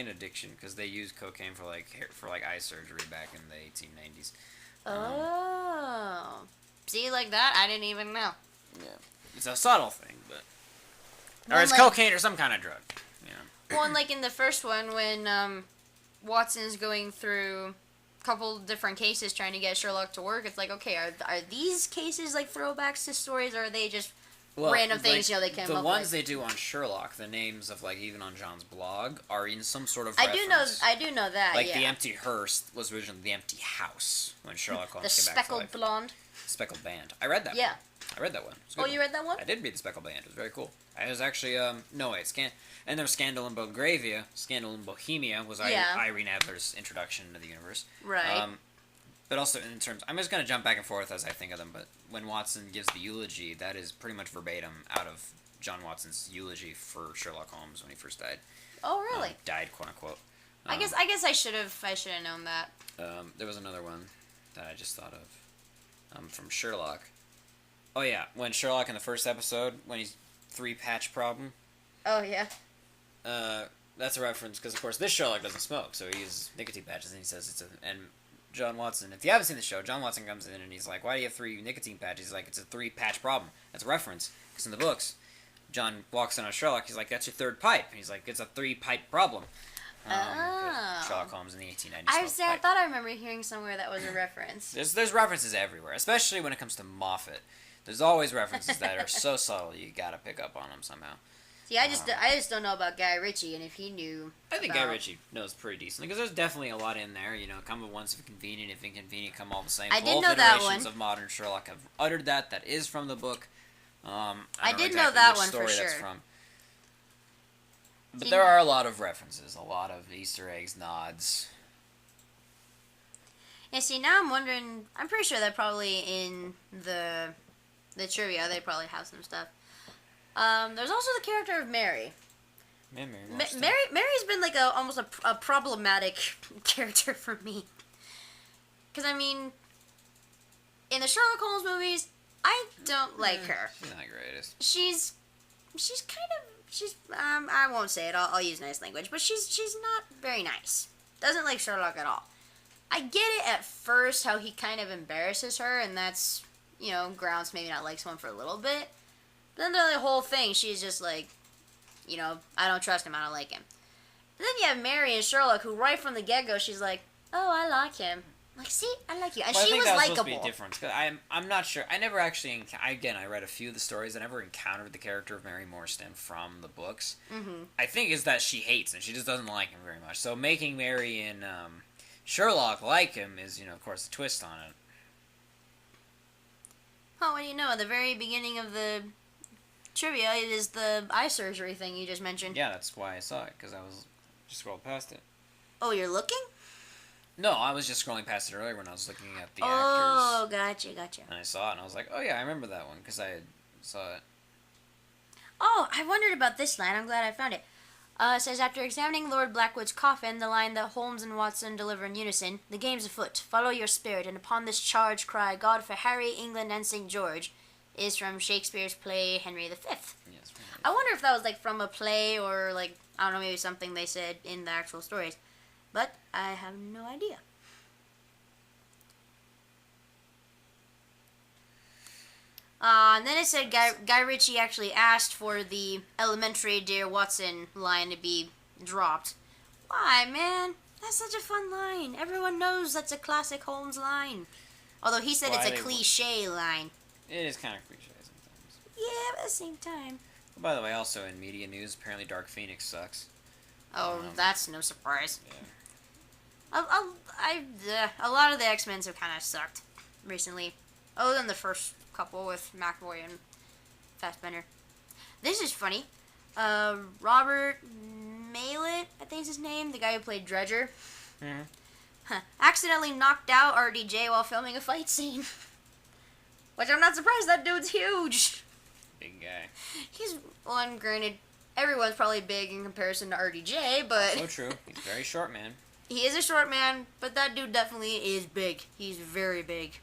Speaker 2: Addiction, because they used cocaine for eye surgery back in the 1890s.
Speaker 1: Oh. See, like that, I didn't even know.
Speaker 2: Yeah. It's a subtle thing, but...
Speaker 1: Well,
Speaker 2: or it's cocaine or some kind of drug,
Speaker 1: Well, and like in the first one, when Watson's going through a couple different cases trying to get Sherlock to work, it's like, okay, are these cases like throwbacks to stories, or are they just random things they came up with?
Speaker 2: The ones they do on Sherlock, the names of, like, even on John's blog, are in some sort of reference.
Speaker 1: I do know that,
Speaker 2: Like, the empty hearse was originally the empty house when Sherlock Holmes
Speaker 1: the
Speaker 2: came back to life.
Speaker 1: speckled blonde.
Speaker 2: Speckled band. I read that one. I read that one.
Speaker 1: Oh, you read that one?
Speaker 2: I did read the Speckled Band. It was very cool. I was actually, no wait, and there was Scandal in Belgravia. Scandal in Bohemia was Irene Adler's introduction to the universe.
Speaker 1: Right.
Speaker 2: But also in terms, I'm just going to jump back and forth as I think of them, but when Watson gives the eulogy, that is pretty much verbatim out of John Watson's eulogy for Sherlock Holmes when he first died.
Speaker 1: Oh, really?
Speaker 2: Died, quote unquote.
Speaker 1: I guess I should have known that.
Speaker 2: There was another one that I just thought of from Sherlock. Oh yeah, when Sherlock in the first episode, when he's 3-patch problem.
Speaker 1: Oh yeah.
Speaker 2: That's a reference because of course this Sherlock doesn't smoke, so he uses nicotine patches, and he says it's a. And John Watson, if you haven't seen the show, John Watson comes in and he's like, "Why do you have 3 nicotine patches?" He's like, "It's a 3-patch problem." That's a reference because in the books, John walks in on Sherlock. He's like, "That's your 3rd pipe." And he's like, "It's a 3-pipe problem." Sherlock Holmes in the 1890s.
Speaker 1: I thought I remember hearing somewhere that was a reference.
Speaker 2: There's references everywhere, especially when it comes to Moffat. There's always references that are so subtle you gotta pick up on them somehow.
Speaker 1: See, I just don't know about Guy Ritchie, and if he knew.
Speaker 2: I think Guy Ritchie knows pretty decently because there's definitely a lot in there. You know, come at once if convenient, if inconvenient, come all the same.
Speaker 1: I did know that one.
Speaker 2: Of modern Sherlock have uttered that. That is from the book. I
Speaker 1: did know that one for sure.
Speaker 2: That's from. But there are a lot of references, a lot of Easter eggs, nods.
Speaker 1: Yeah, see, now I'm wondering. I'm pretty sure that probably in the trivia they probably have some stuff. There's also the character of Mary. Mary's been like almost a problematic character for me. Because I mean, in the Sherlock Holmes movies, I don't like her.
Speaker 2: She's not the greatest.
Speaker 1: She's I won't say it. I'll use nice language, but she's not very nice. Doesn't like Sherlock at all. I get it at first how he kind of embarrasses her, and that's grounds maybe not like someone for a little bit. Then the whole thing, she's just like, I don't trust him, I don't like him. And then you have Mary and Sherlock, who right from the get-go, she's like, oh, I like him. I'm like, see, I like you. And she was likable. I think that was supposed to be a difference,
Speaker 2: because I'm not sure. I never actually, again, I read a few of the stories. I never encountered the character of Mary Morstan from the books.
Speaker 1: Mm-hmm.
Speaker 2: I think is that she hates him. She just doesn't like him very much. So making Mary and Sherlock like him is, of course, a twist on it.
Speaker 1: Oh, what do you know? At the very beginning of the trivia, it is the eye surgery thing you just mentioned.
Speaker 2: Yeah, that's why I saw it, because I was just scrolled past it.
Speaker 1: Oh, you're looking?
Speaker 2: No, I was just scrolling past it earlier when I was looking at the actors.
Speaker 1: Oh, gotcha.
Speaker 2: And I saw it, and I was like, oh yeah, I remember that one, because I saw it.
Speaker 1: Oh, I wondered about this line. I'm glad I found it. It says, after examining Lord Blackwood's coffin, the line that Holmes and Watson deliver in unison, the game's afoot, follow your spirit, and upon this charge cry, God for Harry, England, and St. George, is from Shakespeare's play Henry V.
Speaker 2: Yes.
Speaker 1: I wonder if that was from a play or I don't know, maybe something they said in the actual stories. But I have no idea. And then it said Guy Ritchie actually asked for the elementary Dear Watson line to be dropped. Why, man? That's such a fun line. Everyone knows that's a classic Holmes line. Although he said it's a cliche line.
Speaker 2: It is kind of cliche sometimes.
Speaker 1: Yeah, but at the same time.
Speaker 2: Well, by the way, also in media news, apparently Dark Phoenix sucks.
Speaker 1: Oh, that's no surprise.
Speaker 2: Yeah.
Speaker 1: A lot of the X-Men have kind of sucked recently. Other than the first couple with McAvoy and Fassbender. This is funny. Robert Mallet, I think is his name, the guy who played Dredger, accidentally knocked out RDJ while filming a fight scene. Which I'm not surprised, that dude's huge.
Speaker 2: Big guy.
Speaker 1: Granted, everyone's probably big in comparison to RDJ, but...
Speaker 2: So true. He's a very short man.
Speaker 1: He is a short man, but that dude definitely is big. He's very big.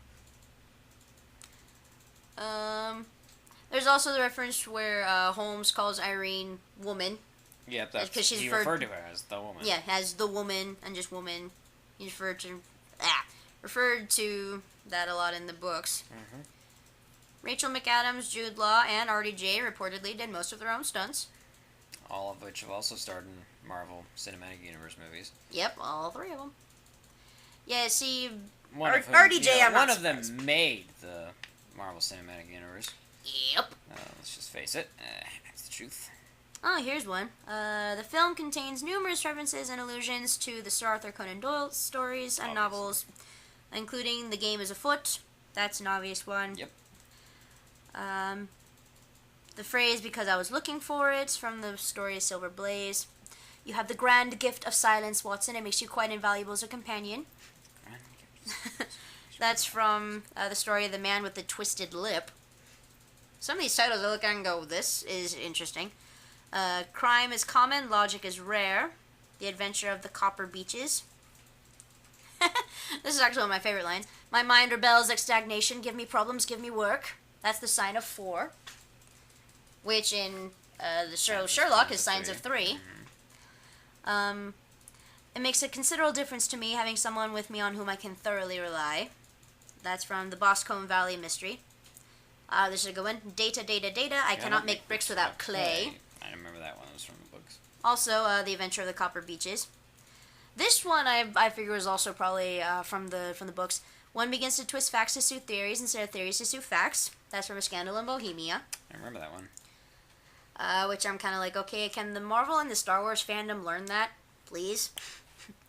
Speaker 1: There's also the reference where Holmes calls Irene woman.
Speaker 2: Yep, that's because he referred to her as the woman.
Speaker 1: Yeah, as the woman and just woman. He referred to that a lot in the books.
Speaker 2: Mm-hmm.
Speaker 1: Rachel McAdams, Jude Law, and RDJ reportedly did most of their own stunts.
Speaker 2: All of which have also starred in Marvel Cinematic Universe movies.
Speaker 1: Yep, all 3 of them. Yeah, see,
Speaker 2: RDJ,
Speaker 1: I'm not
Speaker 2: one of them made the Marvel Cinematic Universe.
Speaker 1: Yep.
Speaker 2: Let's just face it. That's the truth.
Speaker 1: Oh, here's one. The film contains numerous references and allusions to the Sir Arthur Conan Doyle stories and novels, including The Game is Afoot. That's an obvious one.
Speaker 2: Yep.
Speaker 1: The phrase, because I was looking for it, from the story Silver Blaze. You have the grand gift of silence, Watson. It makes you quite invaluable as a companion. That's from the story of The Man with the Twisted Lip. Some of these titles I look at and go, this is interesting. Crime is common, logic is rare. The Adventure of the Copper Beaches. This is actually one of my favorite lines. My mind rebels like stagnation. Give me problems, give me work. That's the sign of 4. Which in the show Sherlock is signs of 3. Mm-hmm. It makes a considerable difference to me having someone with me on whom I can thoroughly rely. That's from the Boscombe Valley Mystery. This is a good one. Data, data, data. I cannot make bricks without clay.
Speaker 2: I remember that one. It was from the books.
Speaker 1: Also, The Adventure of the Copper Beaches. This one I figure is also probably from the books. One begins to twist facts to suit theories instead of theories to suit facts. That's from A Scandal in Bohemia.
Speaker 2: I remember that one.
Speaker 1: Which I'm kind of like, okay, can the Marvel and the Star Wars fandom learn that, please?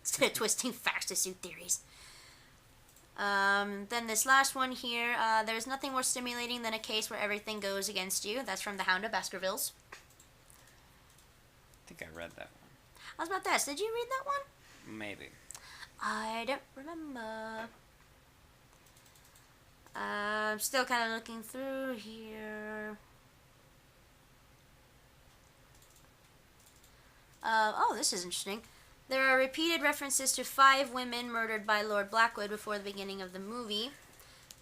Speaker 1: Instead of twisting facts to suit theories. Then this last one here, there's nothing more stimulating than a case where everything goes against you. That's from The Hound of Baskervilles.
Speaker 2: I think I read that one.
Speaker 1: I was about to ask, did you read that one?
Speaker 2: Maybe.
Speaker 1: I don't remember. I'm still kind of looking through here. Oh, this is interesting. There are repeated references to 5 women murdered by Lord Blackwood before the beginning of the movie.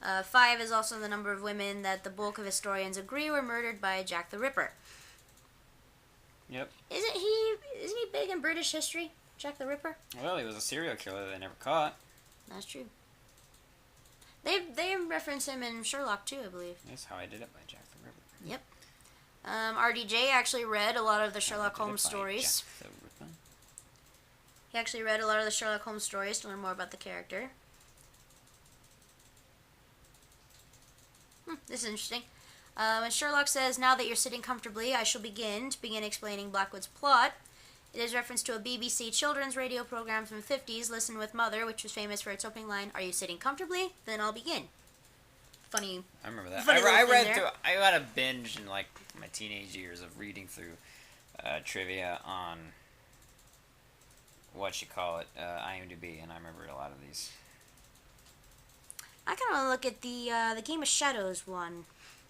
Speaker 1: 5 is also the number of women that the bulk of historians agree were murdered by Jack the Ripper.
Speaker 2: Yep.
Speaker 1: Isn't he big in British history, Jack the Ripper?
Speaker 2: Well, he was a serial killer that they never caught.
Speaker 1: That's true. They reference him in Sherlock too, I believe.
Speaker 2: That's How I Did It by Jack the Ripper.
Speaker 1: Yep. RDJ actually read a lot of the Sherlock Holmes stories.
Speaker 2: Jack the Ripper.
Speaker 1: He actually read a lot of the Sherlock Holmes stories to learn more about the character. This is interesting. When Sherlock says, "Now that you're sitting comfortably, I shall begin explaining Blackwood's plot," it is reference to a BBC children's radio program from the 50s, Listen with Mother, which was famous for its opening line, "Are you sitting comfortably? Then I'll begin." Funny.
Speaker 2: I remember that.
Speaker 1: Funny
Speaker 2: I
Speaker 1: little
Speaker 2: read
Speaker 1: thing
Speaker 2: through.
Speaker 1: there.
Speaker 2: I had a binge in like my teenage years of reading through trivia on IMDb, and I remember a lot of these.
Speaker 1: I kind of want to look at the Game of Shadows one,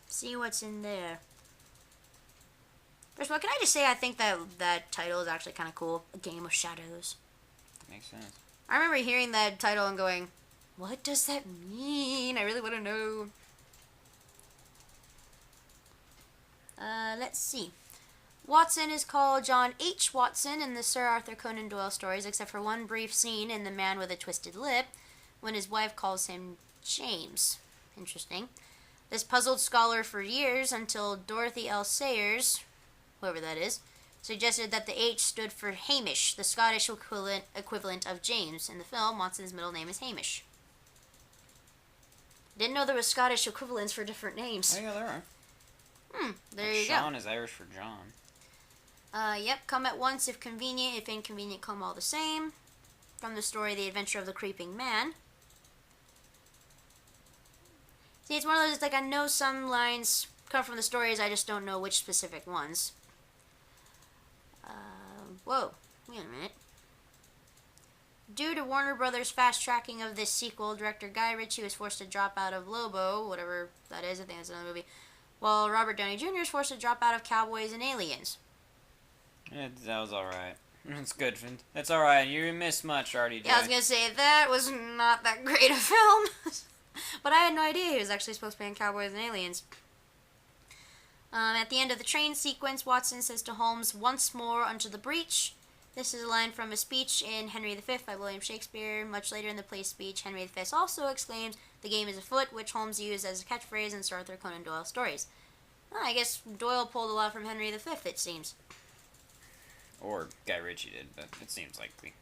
Speaker 1: see what's in there. First of all, can I just say I think that title is actually kind of cool, A Game of Shadows.
Speaker 2: Makes sense.
Speaker 1: I remember hearing that title and going, what does that mean? I really want to know. Let's see. Watson is called John H. Watson in the Sir Arthur Conan Doyle stories, except for one brief scene in The Man with a Twisted Lip, when his wife calls him James. Interesting. This puzzled scholar for years until Dorothy L. Sayers, whoever that is, suggested that the H stood for Hamish, the Scottish equivalent of James. In the film, Watson's middle name is Hamish. Didn't know there was Scottish equivalents for different names.
Speaker 2: Oh yeah, there are.
Speaker 1: There you go.
Speaker 2: Sean is Irish for John.
Speaker 1: Yep, come at once if convenient, if inconvenient, come all the same. From the story The Adventure of the Creeping Man. See, it's one of those, like, I know some lines come from the stories, I just don't know which specific ones. Whoa, wait a minute. Due to Warner Brothers' fast-tracking of this sequel, director Guy Ritchie was forced to drop out of Lobo, whatever that is, I think that's another movie, while Robert Downey Jr. is forced to drop out of Cowboys and Aliens.
Speaker 2: That was alright. It's good. That's alright. You didn't miss much, RDJ.
Speaker 1: Yeah, I was gonna say, that was not that great a film. But I had no idea he was actually supposed to be in Cowboys and Aliens. At the end of the train sequence, Watson says to Holmes, "Once more unto the breach." This is a line from a speech in Henry V by William Shakespeare. Much later in the play's speech, Henry V also exclaims, "The game is afoot," which Holmes used as a catchphrase in Sir Arthur Conan Doyle stories. I guess Doyle pulled a lot from Henry V, it seems.
Speaker 2: Or Guy Ritchie did, but it seems likely.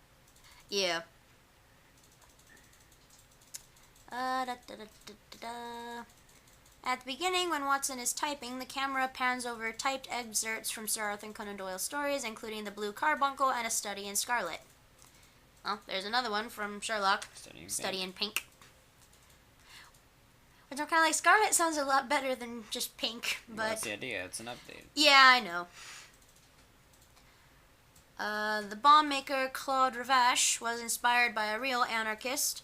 Speaker 1: Yeah. At the beginning, when Watson is typing, the camera pans over typed excerpts from Sir Arthur Conan Doyle stories, including The Blue Carbuncle and A Study in Scarlet. Well, there's another one from Sherlock, Study in Pink. Which I'm kind of like, Scarlet sounds a lot better than just pink, but...
Speaker 2: Well, that's the idea, it's an update.
Speaker 1: Yeah, I know. The bomb maker Claude Ravache was inspired by a real anarchist,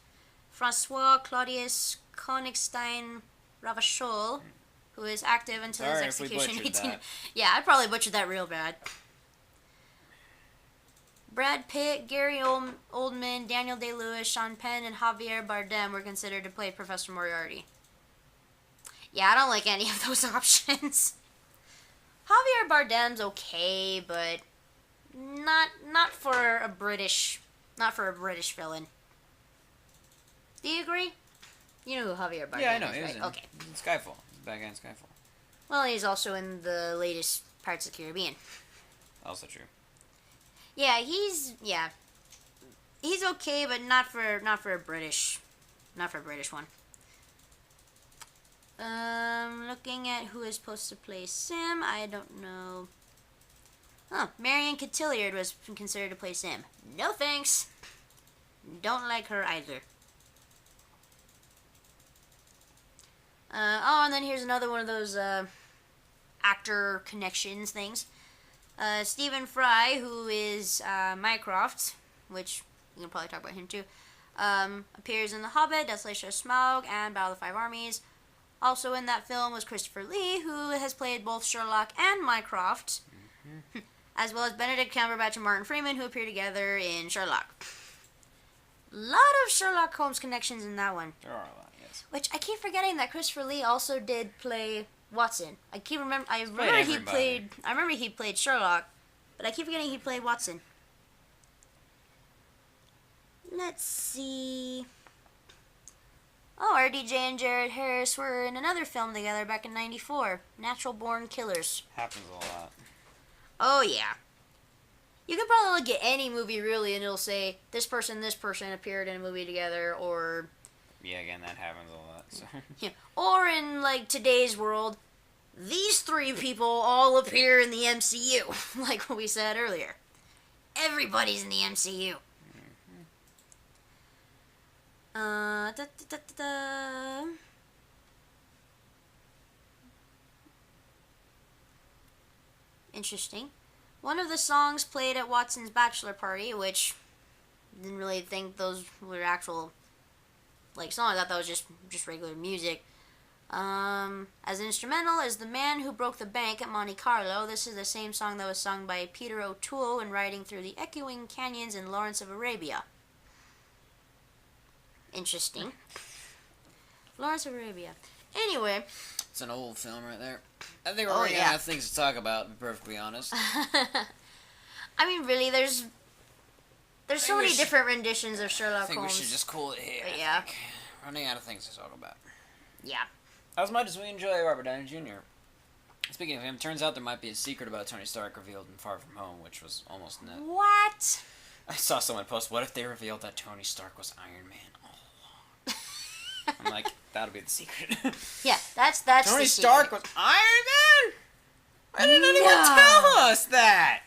Speaker 1: Francois Claudius Königstein Ravachol, who is active until his
Speaker 2: Sorry if we
Speaker 1: execution.
Speaker 2: butchered that.
Speaker 1: Yeah, I probably butchered that real bad. Brad Pitt, Gary Oldman, Daniel Day-Lewis, Sean Penn, and Javier Bardem were considered to play Professor Moriarty. Yeah, I don't like any of those options. Javier Bardem's okay, but not for a British villain. Do you agree? You know who Javier Bardem is,
Speaker 2: Yeah, I know.
Speaker 1: right? Okay.
Speaker 2: He's in Skyfall. He's the bad guy in Skyfall.
Speaker 1: Well, he's also in the latest Pirates of the Caribbean.
Speaker 2: Also true.
Speaker 1: Yeah, he's okay, but not for a British one. Looking at who is supposed to play Sim, I don't know. Oh, Marion Cotillard was considered to play Sim. No thanks. Don't like her either. And then here's another one of those actor connections things. Stephen Fry, who is Mycroft, which you can probably talk about him too, appears in The Hobbit, Desolation of Smaug, and Battle of the Five Armies. Also in that film was Christopher Lee, who has played both Sherlock and Mycroft, as well as Benedict Cumberbatch and Martin Freeman, who appear together in Sherlock. A lot of Sherlock Holmes connections in that one.
Speaker 2: There are a lot, yes.
Speaker 1: Which I keep forgetting that Christopher Lee also did play Watson. I remember he played Sherlock, but I keep forgetting he played Watson. Let's see. Oh, RDJ and Jared Harris were in another film together back in '94, Natural Born Killers.
Speaker 2: Happens a lot.
Speaker 1: Oh yeah. You can probably look at any movie really, and it'll say this person appeared in a movie together, or
Speaker 2: Yeah, again, that happens a lot. So.
Speaker 1: yeah, or in like today's world, these three people all appear in the MCU, like what we said earlier. Everybody's in the MCU. Interesting. One of the songs played at Watson's bachelor party, which didn't really think those were actual like songs. I thought that was just regular music. As instrumental is The Man Who Broke the Bank at Monte Carlo. This is the same song that was sung by Peter O'Toole when riding through the echoing canyons in Lawrence of Arabia. Interesting. Lawrence of Arabia. Anyway.
Speaker 2: It's an old film right there. I think we're running out of things to talk about, to be perfectly honest.
Speaker 1: I mean, really, there's so many different renditions of Sherlock Holmes.
Speaker 2: I think we should just call it here.
Speaker 1: Yeah.
Speaker 2: Running out of things to talk about.
Speaker 1: Yeah.
Speaker 2: As much as we enjoy Robert Downey Jr. Speaking of him, turns out there might be a secret about Tony Stark revealed in Far From Home, which was almost net.
Speaker 1: What?
Speaker 2: I saw someone post, what if they revealed that Tony Stark was Iron Man all along? I'm like, that'll be the secret.
Speaker 1: Yeah, that's
Speaker 2: Tony
Speaker 1: the
Speaker 2: Stark was Iron Man? Why didn't anyone tell us that?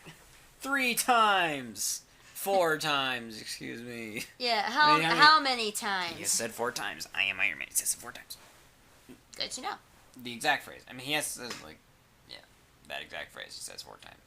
Speaker 2: 3 times. 4 times, excuse me.
Speaker 1: Yeah, how many times?
Speaker 2: He said 4 times. I am Iron Man. He says it 4 times.
Speaker 1: Good to know.
Speaker 2: The exact phrase. I mean, he has that exact phrase. He says 4 times.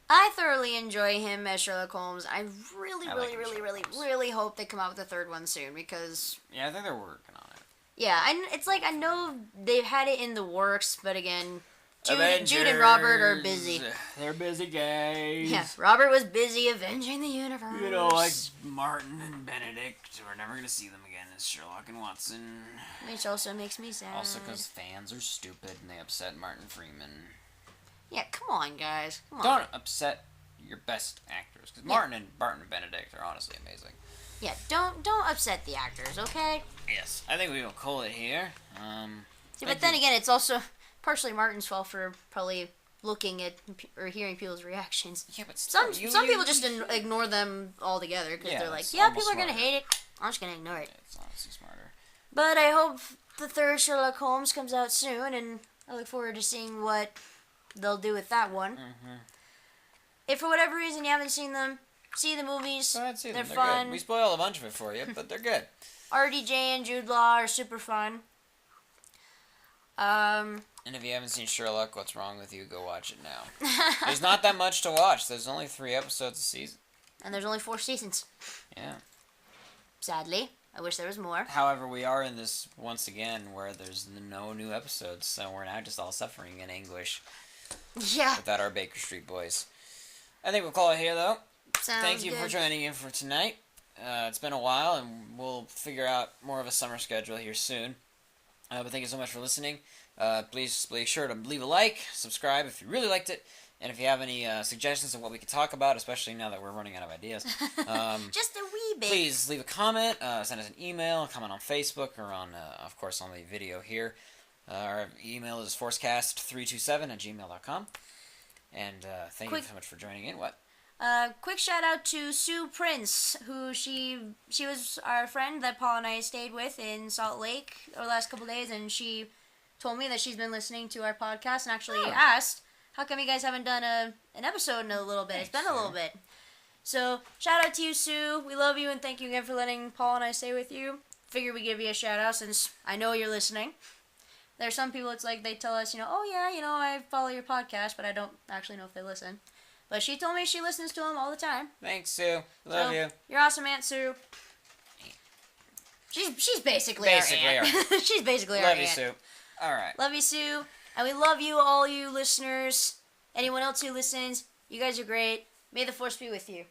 Speaker 1: I thoroughly enjoy him as Sherlock Holmes. I really hope they come out with a third one soon because...
Speaker 2: Yeah, I think they're working on it.
Speaker 1: Yeah, it's like I know they've had it in the works, but again, Jude and Robert are busy.
Speaker 2: They're busy guys.
Speaker 1: Yeah, Robert was busy avenging the universe.
Speaker 2: You know, like Martin and Benedict. We're never going to see them again as Sherlock and Watson.
Speaker 1: Which also makes me sad.
Speaker 2: Also because fans are stupid and they upset Martin Freeman.
Speaker 1: Yeah, come on, guys. Come on.
Speaker 2: Don't upset your best actors. Because Martin and Benedict are honestly amazing.
Speaker 1: Yeah, don't upset the actors, okay?
Speaker 2: Yes, I think we will call it here.
Speaker 1: But then again, it's also partially Martin's fault for probably looking at or hearing people's reactions.
Speaker 2: Yeah, but
Speaker 1: some people just ignore them altogether because they're like, yeah, people are going to hate it. I'm just going to ignore it.
Speaker 2: Yeah, it's honestly smarter.
Speaker 1: But I hope the third Sherlock Holmes comes out soon, and I look forward to seeing what they'll do with that one. Mm-hmm. If for whatever reason you haven't seen them, see the movies. They're fun.
Speaker 2: Good. We spoil a bunch of it for you, but they're good.
Speaker 1: RDJ and Jude Law are super fun.
Speaker 2: And if you haven't seen Sherlock, what's wrong with you? Go watch it now. There's not that much to watch. There's only 3 episodes a season.
Speaker 1: And there's only 4 seasons.
Speaker 2: Yeah.
Speaker 1: Sadly. I wish there was more.
Speaker 2: However, we are in this once again where there's no new episodes, so we're now just all suffering in anguish.
Speaker 1: Yeah.
Speaker 2: Without our Baker Street boys. I think we'll call it here, though. Thank you
Speaker 1: good.
Speaker 2: for joining in for tonight. It's been a while, and we'll figure out more of a summer schedule here soon. But thank you so much for listening. Please be sure to leave a like, subscribe if you really liked it, and if you have any suggestions of what we could talk about, especially now that we're running out of ideas,
Speaker 1: just a wee bit.
Speaker 2: Please leave a comment, send us an email, comment on Facebook, or on, of course, on the video here. Our email is forcecast327@gmail.com. And thank you so much for joining in. What?
Speaker 1: Quick shout out to Sue Prince, who she was our friend that Paul and I stayed with in Salt Lake over the last couple days, and she told me that she's been listening to our podcast and actually asked, how come you guys haven't done an episode in a little bit? It's been a little bit. So, shout out to you, Sue. We love you, and thank you again for letting Paul and I stay with you. Figure we give you a shout out since I know you're listening. There are some people, it's like they tell us, oh yeah, I follow your podcast, but I don't actually know if they listen. But she told me she listens to them all the time.
Speaker 2: Thanks, Sue. Love you.
Speaker 1: You're awesome, Aunt Sue. She's basically our aunt. She's basically our aunt.
Speaker 2: Love you, Sue. All right.
Speaker 1: Love you, Sue. And we love you, all you listeners. Anyone else who listens, you guys are great. May the Force be with you.